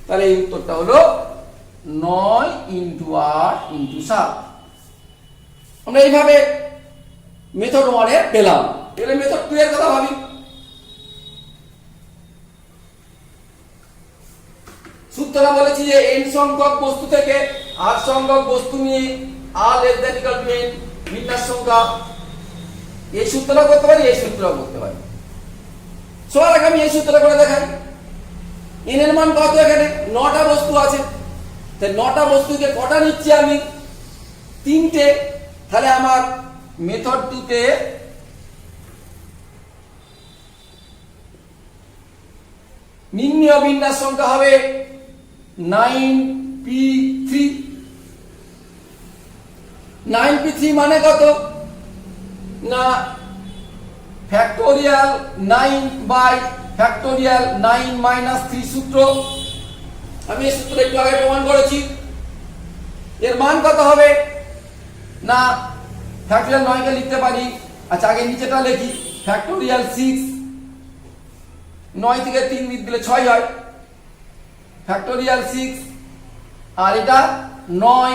তাহলে এই উত্তরটা হলো 9 ইন্টু 8 ইন্টু 7। আমরা এইভাবে মেথড 1 এ পেলাম। এবারে মেথড 2 এর কথা ভাবি। সূত্রটা বলেছি যে n সংখ্যক বস্তু থেকে r সংখ্যক বস্তু নিয়ে r less than equal to n বিন্যাস সংখ্যা। এই সূত্রটা করতে পারি, এই সূত্রটা করতে পারি। সবার আগে আমি এই সূত্রটা করে দেখাই। n এর মান কত? এখানে 9টা বস্তু আছে, তাই 9টা বস্তুকে কটা নিচ্ছি আমি? 3টে। তাহলে আমার মেথড 2 তে নির্ণয় বিন্যাস সংখ্যা হবে 9p3। 9p3 মানে কত না ফ্যাক্টোরিয়াল 9 বাই ফ্যাক্টোরিয়াল 9 মাইনাস 3 সূত্র। আমি এই সূত্র একটু আগে প্রমাণ করেছি। এর মান কত হবে না ফ্যাক্টোরিয়াল 9 কে লিখতে পারি, আচ্ছা আগে নিচেটা লিখি, ফ্যাক্টোরিয়াল 6, 9 থেকে 3 বিয়োগ দিলে 6 হয়, ফ্যাক্টোরিয়াল 6, আর এটা 9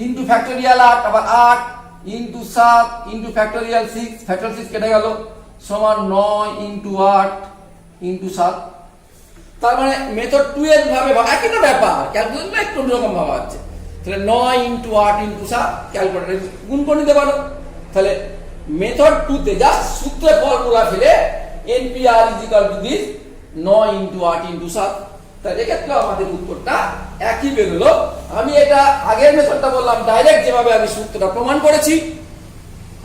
ইনটু ফ্যাক্টোরিয়াল 8, আবার 8 ইনটু 7 ইনটু ফ্যাক্টোরিয়াল 6, ফ্যাক্টোরিয়াল 6 কেটে গেল, সমান 9 ইনটু 8 ইনটু 7। তার মানে মেথড 2 এর ভাবে একই তো ব্যাপার, ক্যালকুলেশন একটু অন্যরকম ভাবা হচ্ছে। তাহলে 9 ইনটু 8 ইনটু 7 ক্যালকুলেটরে গুণ করে নিতে পারো। তাহলে মেথড 2 তে জাস্ট সূত্রে ফর্মুলা ফেলে npr is equal to this 9 into 8 into 7। তাহলে এক্ষেত্রে আমাদের উত্তরটা একই বেরোলো। আমি এটা আগের মেথডটা বললাম ডাইরেক্ট যেভাবে আমি সূত্রটা প্রমাণ করেছি,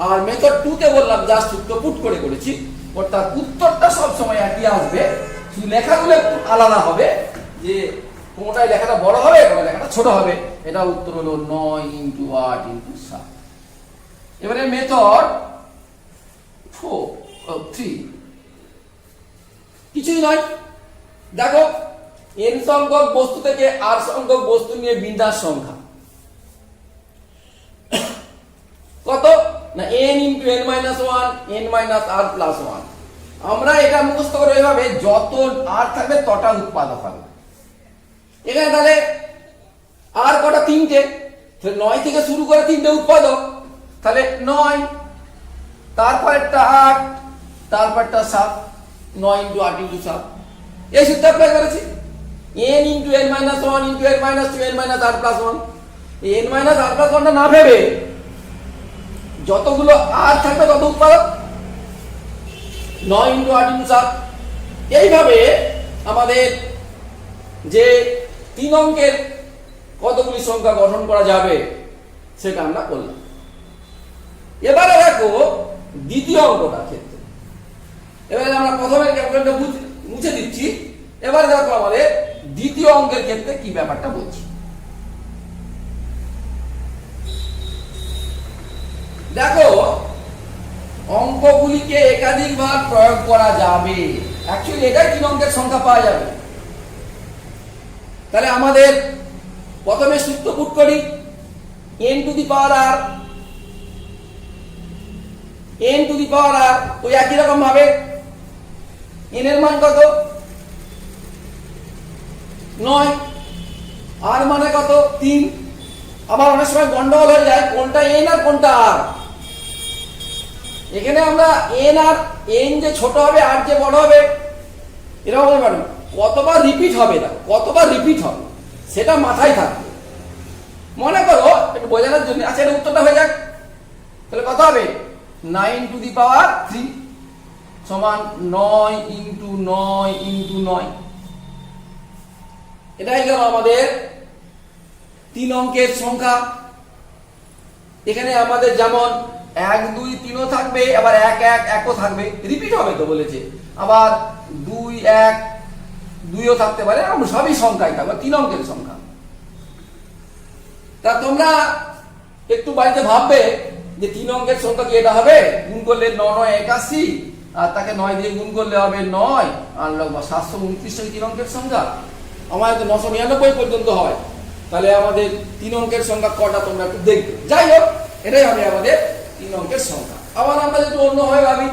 আর মেথড 2 তে বললাম জাস্ট সূত্র পুট করে করেছি। অর্থাৎ উত্তরটা সব সময় একই আসবে, শুধু লেখাগুলো একটু আলাদা হবে, যে কোনটায় লেখাটা বড় হবে কোনটায় লেখাটা ছোট হবে। এটা উত্তর হলো 9 × 8 × 7। এবারে মেথড 3 কিছুই নয়, দেখো n সংখ্যক বস্তু থেকে r সংখ্যক বস্তু নিয়ে বিন্যাস সংখ্যা কত না n × n - 1 n - r + 1। আমরা এটা মুখস্থ করে এইভাবে যত r থাকবে তটা উৎপাদক হবে। এখানে তাহলে r কটা? 3টে, তাহলে 9 থেকে শুরু করে 3টে উৎপাদক, তাহলে 9, তারপরেরটা 8, তারপরটা 7, 9 × 8 × 7। এই সূত্র অ্যাপ্লাই করেছি। n × n - 1 × n - 2 n - r + 1। এই n - r + 1টা না ভেবে যতগুলো r থাকবে তত উৎপাদক, 9 × 8 × 7। এইভাবে আমাদের যে 3 অঙ্কের কতগুলি সংখ্যা গঠন করা যাবে সেটা আমরা করলাম। এবারে দেখো দ্বিতীয় অঙ্কটার ক্ষেত্রে, এবারে আমরা প্রথমের ক্যালকুলেটরটা মুছে দিচ্ছি। এবারে দেখো আমাদের দ্বিতীয় অঙ্কের ক্ষেত্রে কি ব্যাপারটা বলছি। দেখো অঙ্কগুলিকে একাধিকবার প্রয়োগ করা যাবে। অ্যাকচুয়ালি এটাই 3 অঙ্কের সংখ্যা পাওয়া যাবে। তাহলে আমাদের প্রথমে সূত্র পুট করি, n to the power r, n to the power r ওই একই রকম ভাবে n এর মান কত? 9, r মানে কত? 3। আবার অনেক সময় গন্ডগোল হয়ে যায় কোনটা n আর কোনটা r। এখানে আমরা n আর n যে ছোট হবে আর যে বড় হবে এরকম বলতে পারবো। কতবার রিপিট হবে না, কতবার রিপিট হবে সেটা মাথায় থাকবে। মনে করো একটু বোঝানোর জন্য, আচ্ছা এটা উত্তরটা হয়ে যাক। তাহলে কত হবে? 9 টু দি পাওয়ার 3 সমান 9 × 9 × 9। এটাই গেল আমাদের 3 অঙ্কের সংখ্যা। এখানে আমাদের যেমন 1 2 3ও থাকবে, আবার 1 1 1ও থাকবে, রিপিট হবে তো বলেছে। আবার 2 1 2ও থাকতে পারে, আমরা সবই সংখ্যাই থাকবে, 3 অঙ্কের সংখ্যা। তা তোমরা একটু বাড়িতে ভাববে যে 3 অঙ্কের সংখ্যা কি এটা হবে? গুণ করলে 9 9 81, আর তাকে 9 দিয়ে গুণ করলে হবে 9, আর 729 3 অঙ্কের সংখ্যা। আমাদের তো 999 পর্যন্ত হয়। তাহলে আমাদের 3 অঙ্কের সংখ্যা কটা তোমরা একটু দেখবে। যাই হোক, এটাই হবে আমাদের 3 অঙ্কের সংখ্যা। আবার আমরা একটু অন্য ভাবে ভাবি,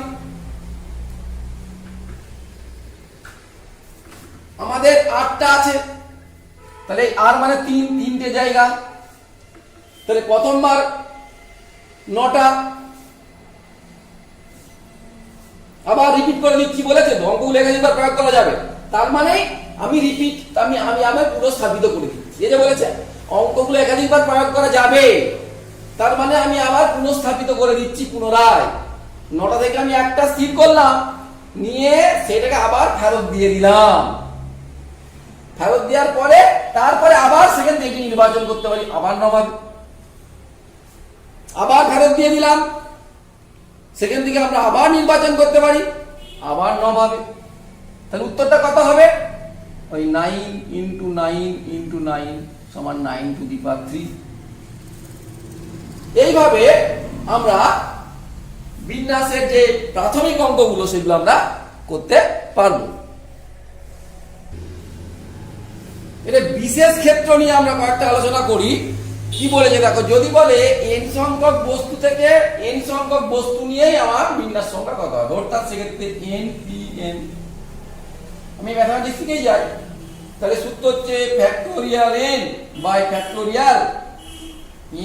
আমাদের 8টা আছে, তাহলে আর মানে 3টে জায়গা, তাহলে প্রথমবার 9টা। আবার রিপিট করে দিচ্ছি, বলেছে তো অঙ্কগুলো একাধিকবার প্রয়োগ করা যাবে। তার মানে আমি রিপিট, আমি আমার পুনঃস্থাপিত করে দিচ্ছি। এই যে বলেছে অঙ্কগুলো একাধিকবার প্রয়োগ করা যাবে, তার মানে আমি আবার পুনঃস্থাপিত করে দিচ্ছি পুনরায়। 9টা থেকে আমি একটা স্থির করলাম, নিয়ে সেটাকে আবার ফেরত দিয়ে দিলাম। ফেরত দেওয়ার পরে তারপরে আবার সেখান থেকে নির্বাচন করতে পারি, আবার 9 ভাবে। আবার ফেরত দিয়ে দিলাম, সেখান থেকে আমরা আবার নির্বাচন করতে পারি, আবার 9 ভাবে। তাহলে উত্তরটা কত হবে? ওই 9 × 9 × 9 সমান 9 টু দি পাওয়ার 3। এইভাবে আমরা বিন্যাসের যে প্রাথমিক অঙ্কগুলো সেগুলো আমরা করতে পারবো। এটা বিশেষ ক্ষেত্র নিয়ে আমরা কয়েকটা আলোচনা করি। কি বলেছে দেখো, যদি বলে n সংখ্যক বস্তু থেকে n সংখ্যক বস্তু নিয়েই আমার বিন্যাস সংখ্যা কত হবে, অর্থাৎ সেক্ষেত্রে n p n। আমি ম্যাথমেটিক্স থেকেই যাই, তাহলে সূত্র হচ্ছে factorial n by factorial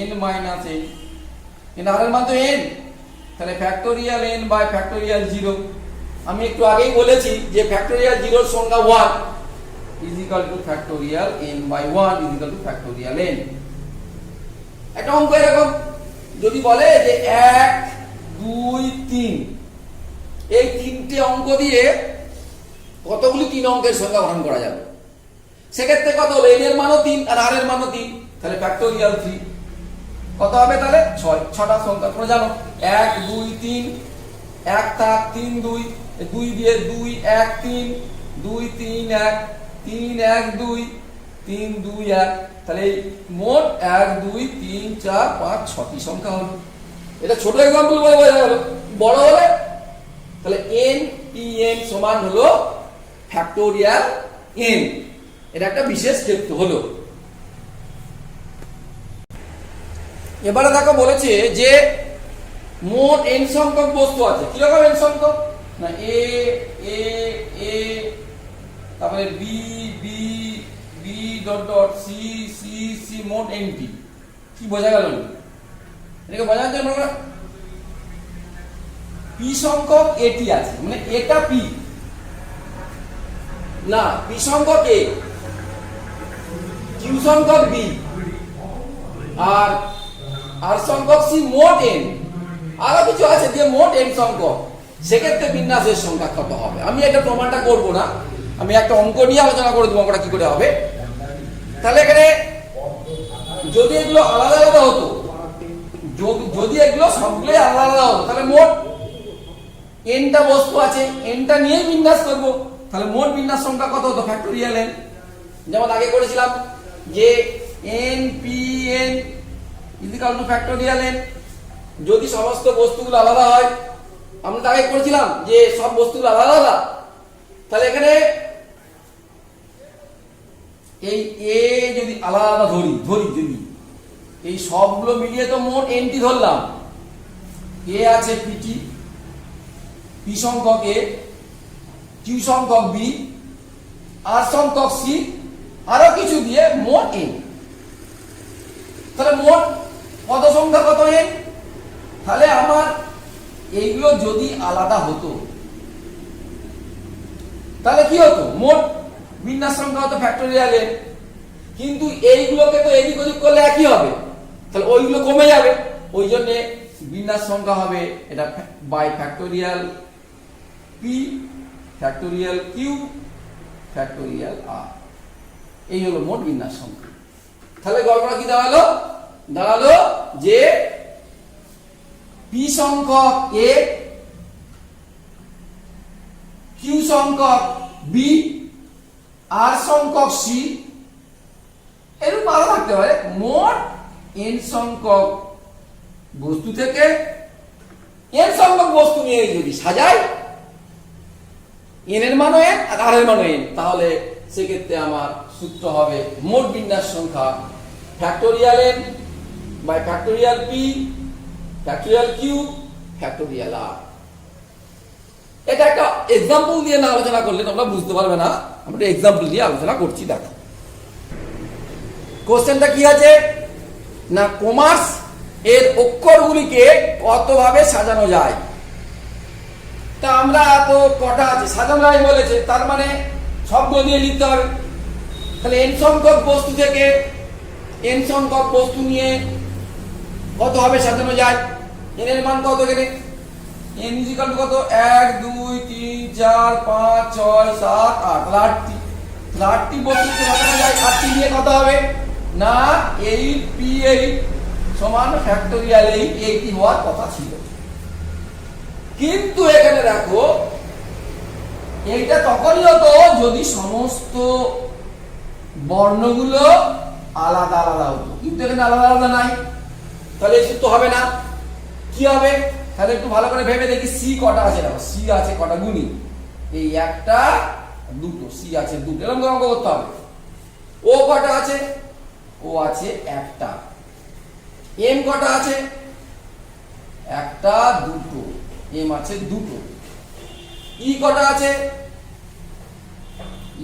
n minus n। n আর এর মান তো n, তাহলে ফ্যাক্টোরিয়াল n বাই ফ্যাক্টোরিয়াল 0। আমি একটু আগেই বলেছি যে ফ্যাক্টোরিয়াল 0 এর সংখ্যা 1 is equal to factorial n by 1 is equal to factorial n। একটা অঙ্ক এরকম যদি বলে যে 1 2 3, এই 3টে অঙ্ক দিয়ে কতগুলি 3 অঙ্কের সংখ্যা গঠন করা যাবে। সেক্ষেত্রে কত হলো, n এর মানও 3 আর r এর মানও 3, তাহলে ফ্যাক্টোরিয়াল 3 কত হবে, তাহলে 6। 6টা সংখ্যা তোমরা জানো, 1 2 3, 1 থাক 3 2, 2 দিয়ে 2 1 3, 2 3 1, 3 1 2, 3 2 1, তাহলে মোট 1 2 3 4 5 6টি সংখ্যা হলো। এটা ছোট एग्जांपल বলে বোঝা গেল। বড় হলে তাহলে n pn সমান হলো ফ্যাক্টোরিয়াল n, এটা একটা বিশেষ ক্ষেত্র হলো। এবারে দেখো বলেছে যে মোট n সংখ্যক বস্তু আছে। কি রকম n সংখ্যক, না a a a, তারপরে b b b dot dot c c c, মোট np। কি বোঝা গেল, এটাকে বোঝার জন্য আমরা p সংখ্যক এটি আছে, মানে এটা p না, p সংখ্যক a, q সংখ্যক b, আর r সংখ্যক c, মোট n। আরো কিছু আছে যে মোট n সংখ্যক, সেক্ষেত্রে বিন্যাসের সংখ্যা কত হবে। আমি এটা প্রমাণটা করব না, আমি একটা অঙ্ক নিয়ে আলোচনা করে দেবো অঙ্কটা কি করে হবে। তাহলে এখানে যদি এগুলো আলাদা আলাদা হতো, যদি এগুলো সবগুলো আলাদা আলাদা হতো, তাহলে মোট nটা বস্তু আছে, nটা নিয়েই বিন্যাস করব, তাহলে মোট বিন্যাস সংখ্যা কত হতো, ফ্যাক্টোরিয়াল n। যেমন আগে করেছিলাম যে n p n equal to factorial n। যদি সমস্ত বস্তুগুলো আলাদা হয়, আমরা তো আগে করেছিলাম যে সব বস্তুগুলো আলাদা আলাদা, তাহলে এখানে এই a যদি আলাদা ধরি যদি এই সবগুলো মিলিয়ে তো মোট nটি ধরলাম, a আছে pt, p সংখ্যক a, q সংখ্যক b, r সংখ্যক c, আরো কিছু দিয়ে মোট n। তাহলে মোট কত সংখ্যা কত n, তাহলে আমার এইগুলো যদি আলাদা হতো তাহলে কি হতো, মোট বিন্যাস সংখ্যা হতো ফ্যাক্টোরিয়াল n। কিন্তু এইগুলোকে তো এদিক ওদিক করলে একই হবে, তাহলে ওইগুলো কমে যাবে, ওই জন্য বিন্যাস সংখ্যা হবে এটা by factorial p, factorial q, factorial r। এই হলো মোট বিন্যাস সংখ্যা। তাহলে গল্পটা কি দাঁড়ালো যে p সংখ্যক a, q সংখ্যক b, r সংখ্যক c, এরকম আরো থাকতে পারে। মোট n সংখ্যক বস্তু থেকে n সংখ্যক বস্তু নিয়ে যদি সাজাই, n এর মানও n আর r এর মানও n, তাহলে সেক্ষেত্রে আমার সূত্র হবে মোট বিন্যাস সংখ্যা factorial n by factorial p, factorial q, factorial r। এটা একটা এক্সাম্পল দিয়ে না আলোচনা করলে তোমরা বুঝতে পারবে না, আমরা এক্সাম্পল দিয়ে আলোচনা করছি। দেখো কোশ্চেনটা কি আছে, না কমার্স এর অক্ষরগুলিকে কতভাবে সাজানো যায়। তা আমরা তো কটা আছে সাজানো যায় বলেছে, তার মানে সবগুলো দিয়ে লিখতে হবে। তাহলে n সংখ্যক বস্তু থেকে n সংখ্যক বস্তু নিয়ে কতভাবে সাজানো যায়, n এর মান কত, এখানে n ইকুয়াল টু কত, 1 2 3 4 5 6 7 8, 8টি। 8টি বস্তুকে সাজানো যায়, 8টি দিয়ে কত হবে, না 8 p8 সমান ফ্যাক্টোরিয়াল 8, 80 হওয়ার কথা ছিল। কিন্তু এখানে দেখো এইটা তখনই হতো যদি সমস্ত বর্ণগুলো আলাদা আলাদা হতো, কিন্তু এখানে আলাদা আলাদা নাই, তাহলে এই সূত্র হবে না। কি হবে, তাহলে একটু ভালো করে ভেবে দেখি সি কটা আছে। দেখো সি আছে কটা, গুণি এই একটা দুটো, সি আছে দুটো, এরকম অঙ্ক করতে হবে। ও কটা আছে, ও আছে একটা। এম কটা আছে, একটা দুটো, এম আছে দুটো। ই কটা আছে,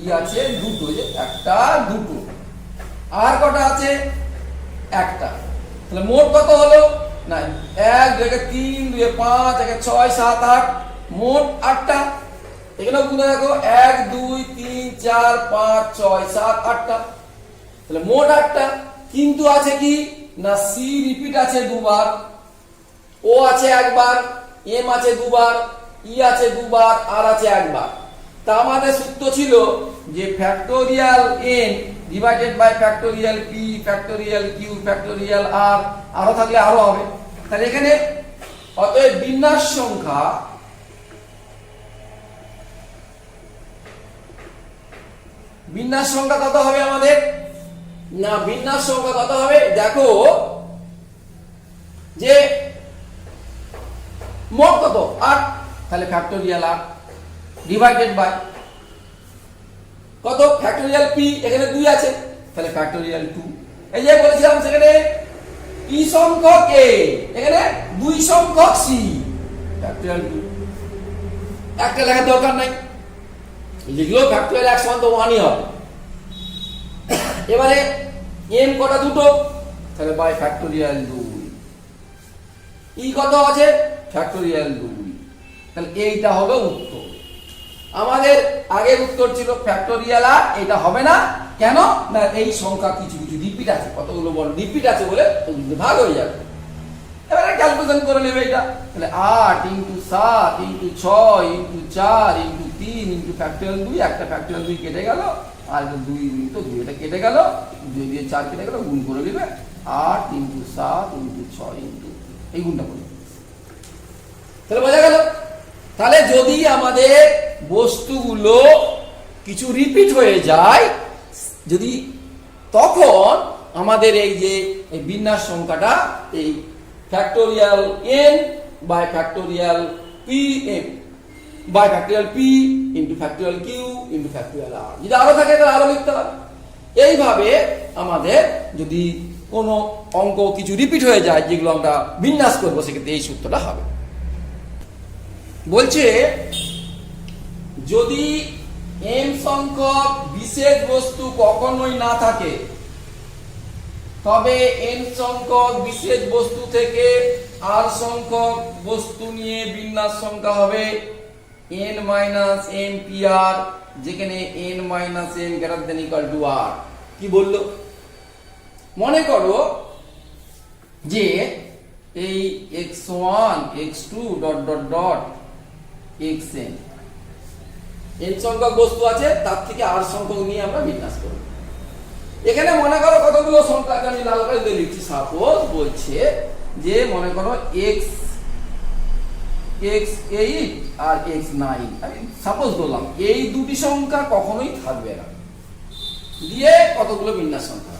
ই আছে দুটো, যে একটা দুটো। আর কটা আছে, একটা। তাহলে মোট কত হলো, না 1 2 3 2 5 1 6 7 8, মোট 8টা। এখানে গুণে দেখো 1 2 3 4 5 6 7 8টা, তাহলে মোট 8টা। কিন্তু আছে কি না সি রিপিট আছে দুবার, ও আছে একবার, এম আছে দুবার, ই আছে দুবার, আর আছে একবার। তা আমাদের সূত্র ছিল যে factorial n divided by factorial p factorial q factorial r, আরো থাকলে আরো হবে। তাহলে এখানে অতএব বিন্যাস সংখ্যা কত হবে আমাদের? না, বিন্যাস সংখ্যা কত হবে দেখো, যে মোট কত 8, তাহলে ফ্যাক্টোরিয়াল 8 ডিভাইডেড বাই কত ফ্যাক্টোরিয়াল p, এখানে 2 আছে তাহলে ফ্যাক্টোরিয়াল 2। এই যে বলেছিলাম সেখানে p সংখ্যক a, এখানে 2 সংখ্যক c ফ্যাক্টোরিয়াল 2। একটা লেখার দরকার নাই, লিখলেও ফ্যাক্টোরিয়াল 1 সমান তো 1ই হবে। এবারে m কটা দুটো, তাহলে বাই ফ্যাক্টোরিয়াল 2। e কত আছে ফ্যাক্টোরিয়াল 2, তাহলে এইটা হবে উত্তর। আমাদের আগের উত্তর ছিল ফ্যাক্টোরিয়াল 8, এটা হবে না কেন না এই সংখ্যা কিছু কিছু রিপিট আছে, কতগুলো বড় রিপিট আছে বলে ভাগ হয়ে যাবে। এবারে ক্যালকুলেশন করে নেবে এটা, তাহলে 8 into 7 into 6 into 4 into 3 into factorial 2, একটা ফ্যাক্টোরিয়াল 2 কেটে গেল, আর এটা 2 ইনটু 2, এটা কেটে গেল, 2 দিয়ে 4 কেটে গেল, গুণ করে নেবে 8 ইনটু 7 ইনটু 6 ইনটু, এই গুণটা করবে, তাহলে বোঝা গেল। তাহলে যদি আমাদের বস্তুগুলো কিছু রিপিট হয়ে যায়, যদি তখন আমাদের এই যে এই বিন্যাস সংখ্যাটা এই factorial n by factorial p by factorial p into factorial q into factorial r, যদি আরো থাকে তাহলে আরো লিখতে হবে। এইভাবে আমাদের যদি কোনো অঙ্ক কিছু রিপিট হয়ে যায় যেগুলো আমরা বিন্যাস করবো, সেক্ষেত্রে এই সূত্রটা হবে। বলছে যদি m সংখ্যক বিশেষ বস্তু কখনোই না থাকে, তবে n সংখ্যক বিশেষ বস্তু থেকে r সংখ্যক বস্তু নিয়ে বিন্যাস সংখ্যা হবে n মাইনাস m pr, যেখানে n minus m greater than equal to r। কি বললো? মনে করো যে এই x1 x2 dot dot dot xn n সংখ্যক বস্তু আছে, তার থেকে r সংখ্যক নিয়ে আমরা বিন্যাস করব। এখানে মনে করো কতগুলো সংখ্যাকে আমি লাল করে দিয়ে লিখছি। সাপোজ বলছে যে মনে করো x8 আর x9, আমি সাপোজ বললাম এই দুটি সংখ্যা কখনোই থাকবে না, দিয়ে কতগুলো বিন্যাস সংখ্যা।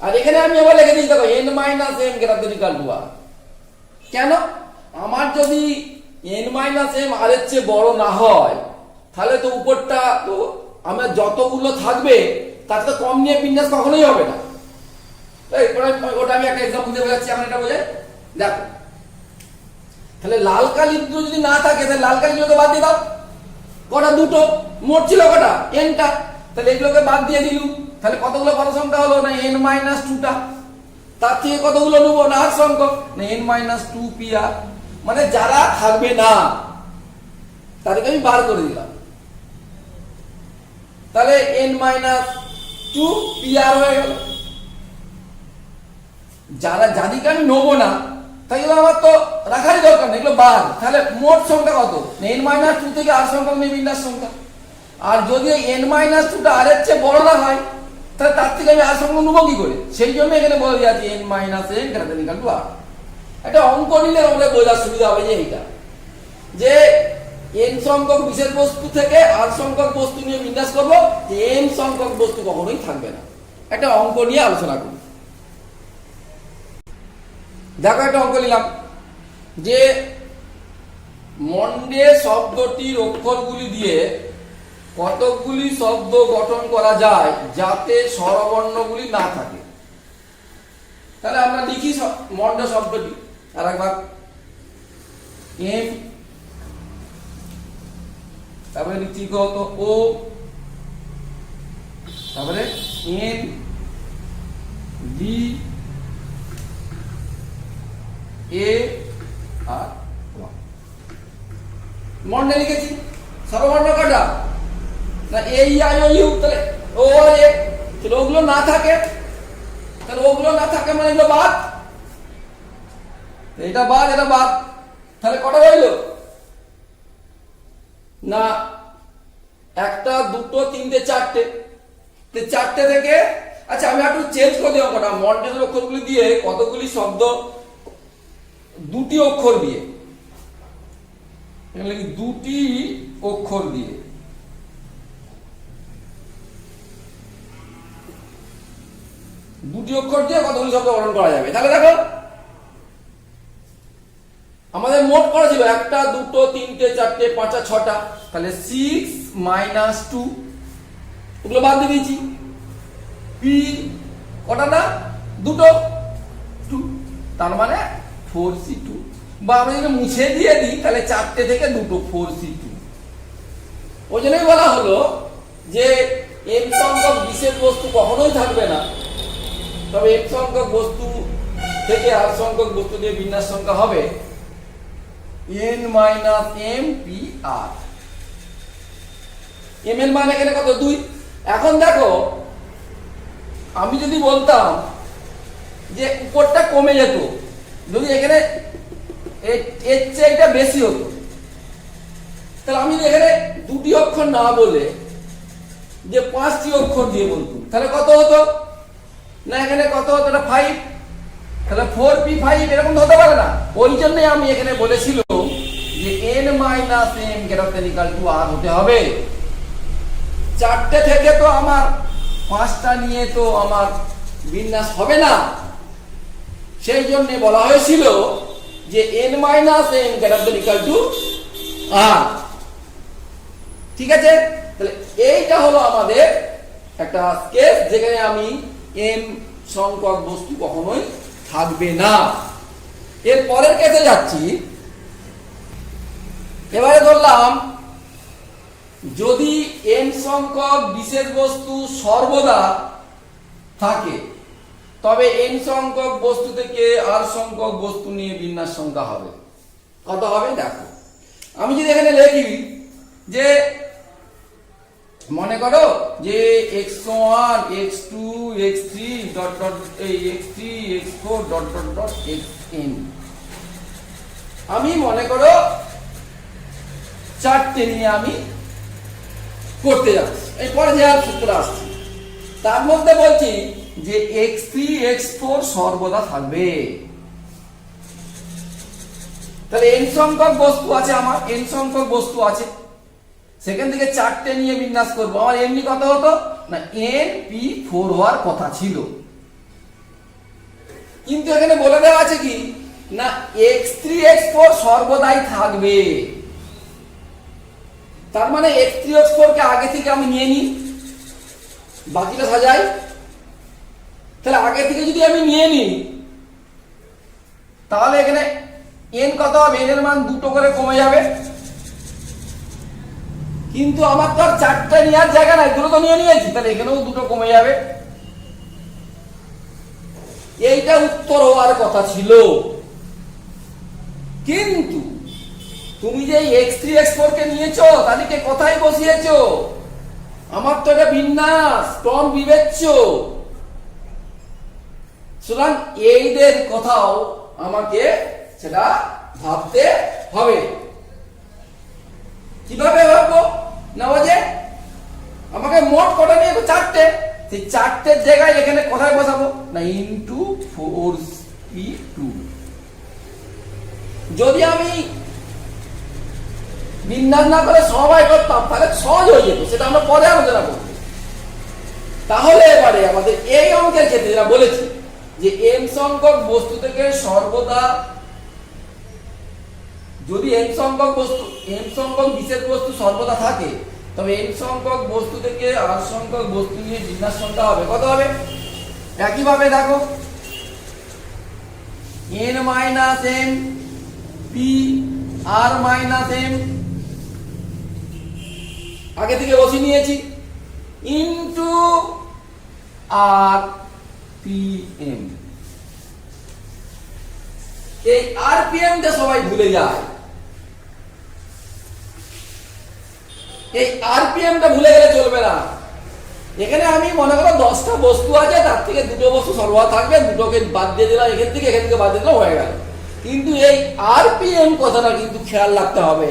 আর এখানে আমি আবার লিখে দিচ্ছি দেখো n minus m greater than equal to r। কেন? আমার যদি n মাইনাস m r এর চেয়ে বড় না হয়, তাহলে তো উপরটা তো আমার যতগুলো থাকবে তার তো কম নিয়ে বিন্যাস কখনোই হবে না। ওটা আমি একটা এক্সাম্পল দিয়ে বোঝাচ্ছি, আমরা এটা বোঝাই। দেখো তাহলে লাল কালি যদি না থাকে তাহলে লাল কালিগুলোকে বাদ দিয়ে দাও, কটা দুটো, মোট ছিল কটা nটা, তাহলে এগুলোকে বাদ দিয়ে দিলু, তাহলে কতগুলো বড় সংখ্যা হলো না n মাইনাস 2টা, তার থেকে কতগুলো নেবো না r সংখ্যক না n মাইনাস 2 pr, মানে যারা থাকবে না তাদেরকে আমি বার করে দিলাম, তাহলে n মাইনাস 2 pr হয়ে গেল। যারা যাদিকে আমি নেবো না তাহলে আমার তো রাখারই দরকার নেই, এগুলো বাদ। তাহলে মোট সংখ্যা কত n মাইনাস 2 থেকে r সংখ্যক নিয়ে বিন্যাস সংখ্যা। আর যদি n মাইনাস 2টা r এর চেয়ে বড় না হয়, তাহলে তার থেকে আমি r সংখ্যক নেবো কি করে? সেই জন্য এখানে বলে দিয়েছি n minus m greater than equal to r। একটা অঙ্ক নিলে আমাদের বোঝার সুবিধা হবে যে এইটা, যে n সংখ্যক বিশেষ বস্তু থেকে r সংখ্যক বস্তু নিয়ে বিন্যাস করবো, যে n সংখ্যক বস্তু কখনোই থাকবে না। একটা অঙ্ক নিয়ে আলোচনা করি। দেখো একটা অঙ্ক নিলাম যে মন্ডে শব্দটির অক্ষরগুলি দিয়ে কতকগুলি শব্দ গঠন করা যায় যাতে স্বরবর্ণগুলি না থাকে। তাহলে আমরা লিখি মন্ডে শব্দটি, আর একবার m, তারপরে লিখছি কত ও, তারপরে n d a আর মন্ডে লিখেছি। স্বরবর্ণ কটা না এ ই আই ও ইউ, তাহলে ও আর এ, তাহলে ওগুলো না থাকে, তাহলে ওগুলো না থাকে মানে এগুলো বাদ, এটা বাদ এটা বাদ, তাহলে কটা রইল না একটা, দুটো, তিনটে, চারটে। চারটে থেকে, আচ্ছা আমি একটু চেঞ্জ করে দিই অঙ্কটা। মন্টেসের অক্ষরগুলি দিয়ে কতগুলি শব্দ দুটি অক্ষর দিয়ে, এখানে লিখি দুটি অক্ষর দিয়ে। দুটি অক্ষর দিয়ে কতগুলি শব্দ গঠন করা যাবে। তাহলে দেখো আমাদের মোট করা ছিল একটা, দুটো, তিনটে, চারটে, পাঁচটা, ছটা। তাহলে 6 - 2 ওগুলো বাদ দিয়ে দিয়েছি। পি কটা না, দুটো, 2, তার মানে 4c2। বা আমরা যদি মুছে দিয়ে দিই তাহলে চারটে থেকে দুটো, 4c2। ওই জন্যই বলা হলো যে n সংখ্যক বিশেষ বস্তু কখনোই থাকবে না, তবে n সংখ্যক বস্তু থেকে r সংখ্যক বস্তু দিয়ে বিন্যাস সংখ্যা হবে n - m p r। m এর মান এখানে কত, 2। এখন দেখো আমি যদি বলতাম যে উপরটা কমে যেত, যদি এখানে এর চেয়ে এটা বেশি হতো, তাহলে আমি এখানে দুটি অক্ষর না বলে যে 5টি অক্ষর দিয়ে বলতুম, তাহলে কত হতো না, এখানে কত হতো, এটা 5, তাহলে 4p5 এরকম হতে পারে না। ওই জন্যই আমি এখানে বলেছিলাম যে n - m r হতে হবে। চারটে থেকে তো আমার 5টা নিয়ে তো আমার বিন্যাস হবে না, সেই জন্য বলা হয়েছিল যে n - m r। ঠিক আছে, তাহলে এইটা হলো আমাদের একটা কেস যেখানে আমি m সংখ্যক বস্তু কখনোই থাকবে না। এর পরের কেসে যাচ্ছি। এবারে ধরলাম যদি n সংখ্যক বিশেষ বস্তু সর্বদা থাকে, তবে n সংখ্যক বস্তু থেকে r সংখ্যক বস্তু নিয়ে বিন্যাস সংখ্যা হবে। কত হবে দেখো, আমি যদি এখানে লিখি যে মনে করো যে x1 x2 x3 dot dot x3 x4 dot dot dot xn, আমি মনে করো চারটে নিয়ে আমি করতে যাচ্ছি। এরপরে যে আর সূত্র আসছে তার মধ্যে বলছি যে x3 x4 সর্বদা থাকবে। তাহলে n সংখ্যক বস্তু আছে, আমার n সংখ্যক বস্তু আছে, সেখান থেকে চারটে নিয়ে বিন্যাস করবো। আমার এমনি কত হতো না, np4 হওয়ার কথা ছিল, কিন্তু এখানে বলে দেওয়া আছে কি না x3 x4 সর্বদাই থাকবে। তার মানে x3 x4 কে আগে থেকে আমি নিয়ে নিই, বাকিটা সাজাই। তাহলে আগে থেকে যদি আমি নিয়ে নিই তাহলে এখানে n কত হবে, n এর মান দুটো করে কমে যাবে। কিন্তু আমার তো আর চারটা নেওয়ার জায়গা নাই, দুটো তো নিয়ে নিয়েছি, তাহলে এখানেও দুটো কমে যাবে। এইটা উত্তর হওয়ার কথা ছিল, কিন্তু তুমি যে x3 x4 কে নিয়েছো তাদেরকে কোথায় বসিয়েছো? আমার তো এটা বিন্যাস ক্রম বিবেচ্য, সুতরাং এইদের কথাও আমাকে সেটা ভাবতে হবে। কিভাবে ভাববো না, ও যে আমাকে মোট কটা নিয়ে চারটে, সেই চারটের জায়গায় এখানে কোথায় বসাবো না ইনটু 4p2। যদি আমি বিন্যাস না করে সমবায় করতাম তাহলে সহজ হয়ে যেত, সেটা আমরা পরে আলোচনা করব। তাহলে এবারে আমাদের এই অঙ্কের ক্ষেত্রে যেটা বলেছি যে m সংখ্যক বস্তু থেকে সর্বদা, যদি n সংখ্যক বস্তু, m সংখ্যক বিশেষ বস্তু সর্বদা থাকে, তবে n সংখ্যক বস্তু থেকে r সংখ্যক বস্তু নিয়ে বিন্যাস সংখ্যা হবে। কত হবে? একইভাবে দেখো n - m p r - m আগে থেকে বসিয়ে নিয়েছি ইনটু r p m। এই rpm টা সবাই ভুলে যায়, এই rpm টা ভুলে গেলে চলবে না। এখানে আমি মনে করো 10টা বস্তু আছে, তার থেকে দুটো বস্তু সর্বদা থাকবে, দুটোকে বাদ দিয়ে দিলাম, এখান থেকে বাদ দিয়ে দিলাম, হয়ে গেল। কিন্তু এই rpm কথাটা কিন্তু খেয়াল রাখতে হবে।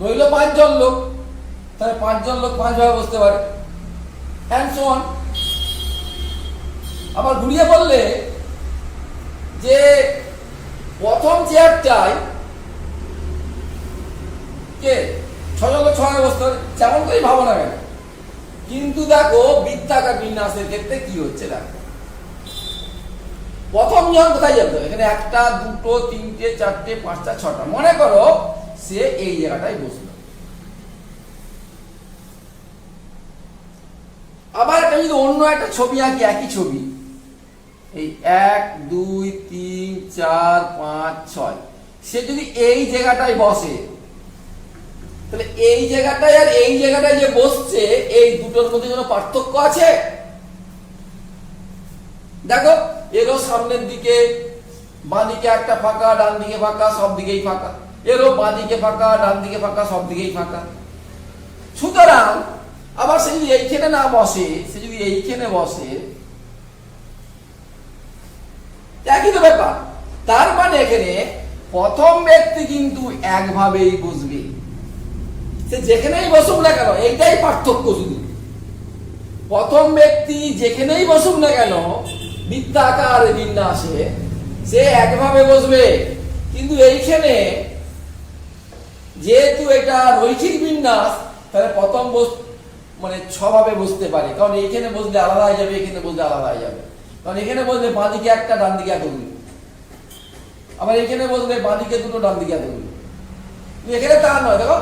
রইল 5 জন লোক, তাহলে 5 জন লোক 5 ভাবে বসতে পারে, and so on। আবার ঘুরিয়ে বললে যে প্রথম চেয়ারটায় কে 6 জন লোক 6 ভাবে বসতে পারে, যেমন করেই ভাবো না কেন। কিন্তু দেখো বৃত্তাকার বিন্যাসের ক্ষেত্রে কি হচ্ছে, দেখো প্রথম জন কোথায় যাবে, এখানে 1 2 3 4 5 6টা, মনে করো সে এই জায়গাটায় বসলো। আবার একটা যদি অন্য একটা ছবি আঁকি, একই ছবি, এই 1 2 3 4 5 6, সে যদি এই জায়গাটায় বসে, তাহলে এই জায়গাটায় আর এই জায়গাটায় যে বসছে, এই দুটোর মধ্যে কোনো পার্থক্য আছে? দেখো এরও সামনের দিকে বাঁ দিকে একটা ফাঁকা, ডান দিকে ফাঁকা, সব দিকেই ফাঁকা, এরও বাঁ দিকে ফাঁকা, ডান দিকে ফাঁকা, সব দিকেই ফাঁকা। সুতরাং আবার সে যদি এইখানে না বসে, সে যদি এইখানে বসে, একই তো ব্যাপার। তার মানে এখানে প্রথম ব্যক্তি কিন্তু একভাবেই বসবে, সে যেখানেই বসুক না কেন, এইটাই পার্থক্য শুধু। প্রথম ব্যক্তি যেখানেই বসুক না কেন বৃত্তাকার বিন্যাসে, সে একভাবে বসবে। কিন্তু এইখানে যেহেতু এটা রৈখিক বিন্যাস, তাহলে প্রথম মানে 6 ভাবে বসতে পারে, কারণ এইখানে বসলে আলাদা হয়ে যাবে, এখানে বসলে আলাদা হয়ে যাবে। কারণ এখানে বসলে বাঁ দিকে একটা, ডান দিকে এতগুলো, আবার এখানে বসলে বাঁ দিকে 2, ডান দিকে এতগুলো। এখানে তা নয়, দেখো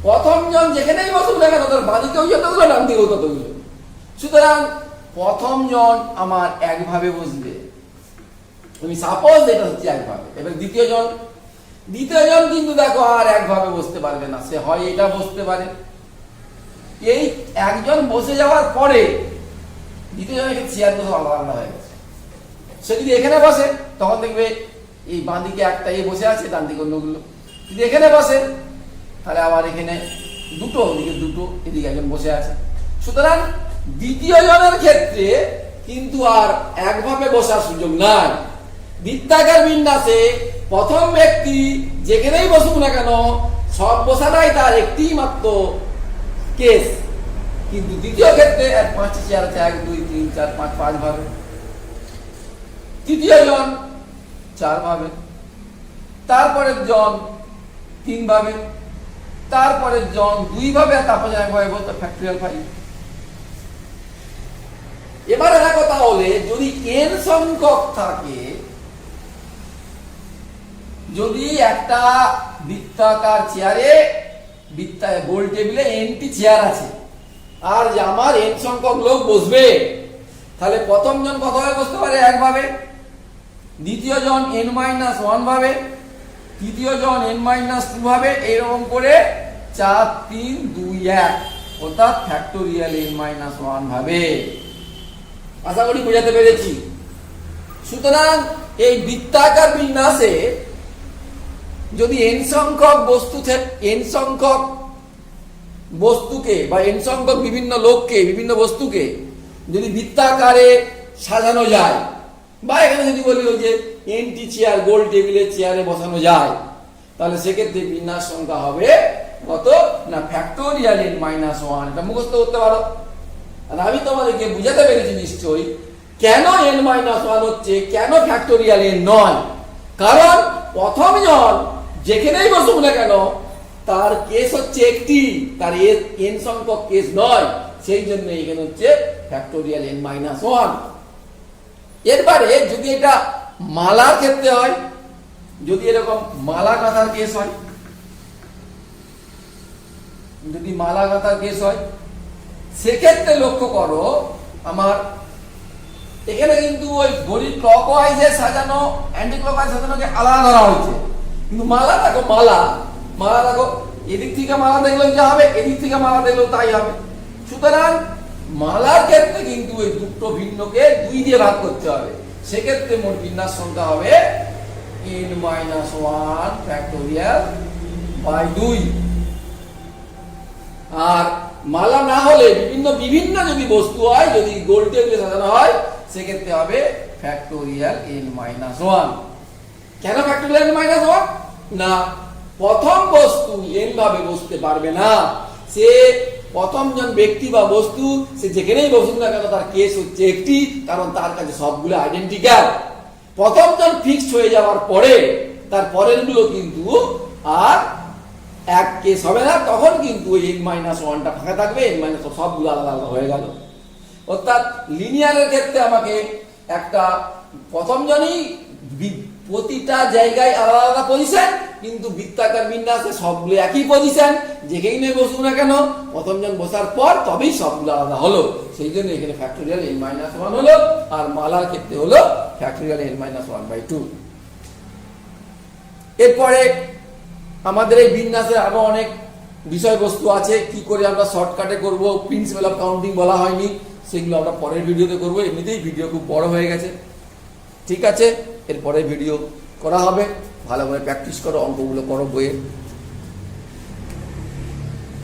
প্রথম জন যেখানেই বসুক না কেন, তার বাঁ দিকেও যতগুলো, ডান দিকেও ততগুলো। সুতরাং প্রথম জন আমার একভাবে বসবে, তুমি সাপোজ এটা হচ্ছে একভাবে। এবার দ্বিতীয় জন কিন্তু দেখো আর একভাবে বসতে পারবে না, সে হয় এটা বসতে পারে। এই একজন বসে যাওয়ার পরে দ্বিতীয় জনের চেয়ার বসে আলাদা আলাদা হয়ে গেছে। সে যদি এখানে বসে, তখন দেখবে এই বাঁ দিকে একটা এ বসে আছে, ডান দিকে অন্যগুলো। যদি এখানে বসে, তাহলে আবার এখানে 2, ওদিকে 2, এদিকে একজন বসে আছে। সুতরাং দ্বিতীয় জনের ক্ষেত্রে কিন্তু আর একভাবে বসার সুযোগ নাই। বৃত্তাকার বিন্যাসে প্রথম ব্যক্তি যেখানেই বসুক না কেন, সব বসাটাই তার একটি মাত্র কেস। কিন্তু দ্বিতীয় ক্ষেত্রে 5টি চেয়ার আছে, 1 2 3 4 5, 5 ভাবে। তৃতীয় জন 4 ভাবে, তারপরের জন 3 ভাবে, তারপরের জন 2 ভাবে, তারপরে 1 ভাবে, বলতো ফ্যাক্টরিয়াল 5। এবারে দেখো তাহলে যদি n সংখ্যক থাকে, যদি একটা বৃত্তাকার চেয়ারে, গোল টেবিলে nটি চেয়ার আছে, আর আমার n সংখ্যক লোক বসবে, তাহলে প্রথম জন কত ভাবে বসতে পারে? একভাবে। দ্বিতীয় জন n-1 ভাবে, তৃতীয় জন n-2 ভাবে, এইরকম করে 4 3 2 1, অর্থাৎ ফ্যাক্টোরিয়াল n-1 ভাবে। আশা করি বোঝাতে পেরেছি। সুতরাং এই বৃত্তাকার বিন্যাসে যদি n সংখ্যক বস্তুকে বা n সংখ্যক বিভিন্ন লোককে, বিভিন্ন বস্তুকে যদি বৃত্তাকারে সাজানো যায়, বা এখানে যদি বলি যে nটি চেয়ার গোল টেবিলের চেয়ারে বসানো যায়, তাহলে সেক্ষেত্রে বিন্যাস সংখ্যা হবে কত না ফ্যাক্টোরিয়াল n-1। এটা মুখস্থ করতে পারো। আর আমি তোমাদেরকে বুঝাতে পেরেছি নিশ্চয়ই কেন n-1 হচ্ছে, কেন ফ্যাক্টোরিয়াল n নয়। কারণ প্রথম জন যেখানেই বসুক না কেন, তার কেস হচ্ছে একটি, তার n সংখ্যক কেস নয়, সেই জন্য এখানে হচ্ছে ফ্যাক্টোরিয়াল n-1। এরপরে যদি এটা মালার ক্ষেত্রে হয়, যদি এরকম মালা গাঁথার কেস হয়, যদি মালা গাঁথার কেস হয়, সেক্ষেত্রে লক্ষ্য করো আমার এখানে কিন্তু ওই ঘড়ির ক্লকওয়াইজে সাজানো, অ্যান্টি ক্লকওয়াইজ সাজানোকে আলাদা ধরা হয়েছে। কিন্তু মালা দেখো, মালা দেখো, এদিক থেকে মালা দেখলেও যা হবে, এদিক থেকে মালা দেখলেও তাই হবে। সুতরাং মালার ক্ষেত্রে কিন্তু ওই দুটো ভিন্নকে 2 দিয়ে ভাগ করতে হবে। সেক্ষেত্রে মোট বিন্যাস সংখ্যা হবে n-1 ফ্যাক্টোরিয়াল বাই 2। আর মালা না হলে বিভিন্ন যদি বস্তু হয়, যদি গোল টেবিলে সাজানো হয়, সেক্ষেত্রে হবে ফ্যাক্টোরিয়াল n-1। কেন ফ্যাক্টোরিয়াল n-1 না? প্রথম বস্তু n ভাবে বসতে পারবে না। সে প্রথম জন ব্যক্তি বা বস্তু সে যেখানেই বসুক না কেন তার কেস হচ্ছে একটি, কারণ তার কাছে সবগুলো আইডেন্টিক্যাল। প্রথম জন ফিক্সড হয়ে যাওয়ার পরে তার পরের গুলো কিন্তু আর এক কেস হবে না, তখন কিন্তু ওই n-1টা ফাঁকা থাকবে, n- সবগুলো আলাদা আলাদা হয়ে গেল। অর্থাৎ লিনিয়ারের ক্ষেত্রে আমাকে একটা প্রথম জনই প্রতিটা জায়গায় আলাদা আলাদা পজিশন, কিন্তু বৃত্তাকার বিন্যাসে সবগুলো একই পজিশন, যেখানেই বসুক না কেন প্রথম জন বসার পর তবেই সবগুলো আলাদা হলো। সেই জন্য এখানে ফ্যাক্টোরিয়াল n-1 হলো, আর মালার ক্ষেত্রে হলো ফ্যাক্টোরিয়াল n-1/2। এরপরে আমাদের এই বিন্যাসে আরো অনেক বিষয়বস্তু আছে, কি করে আমরা শর্টকাটে করব, প্রিন্সিপাল অফ কাউন্টিং বলা হয়নি, সেগুলো আমরা পরের ভিডিওতে করব। এমনিতেই ভিডিও খুব বড় হয়ে গেছে। ঠিক আছে, এরপরে ভিডিও করা হবে। ভালো করে প্র্যাকটিস করো, অঙ্কগুলো করো বইয়ে।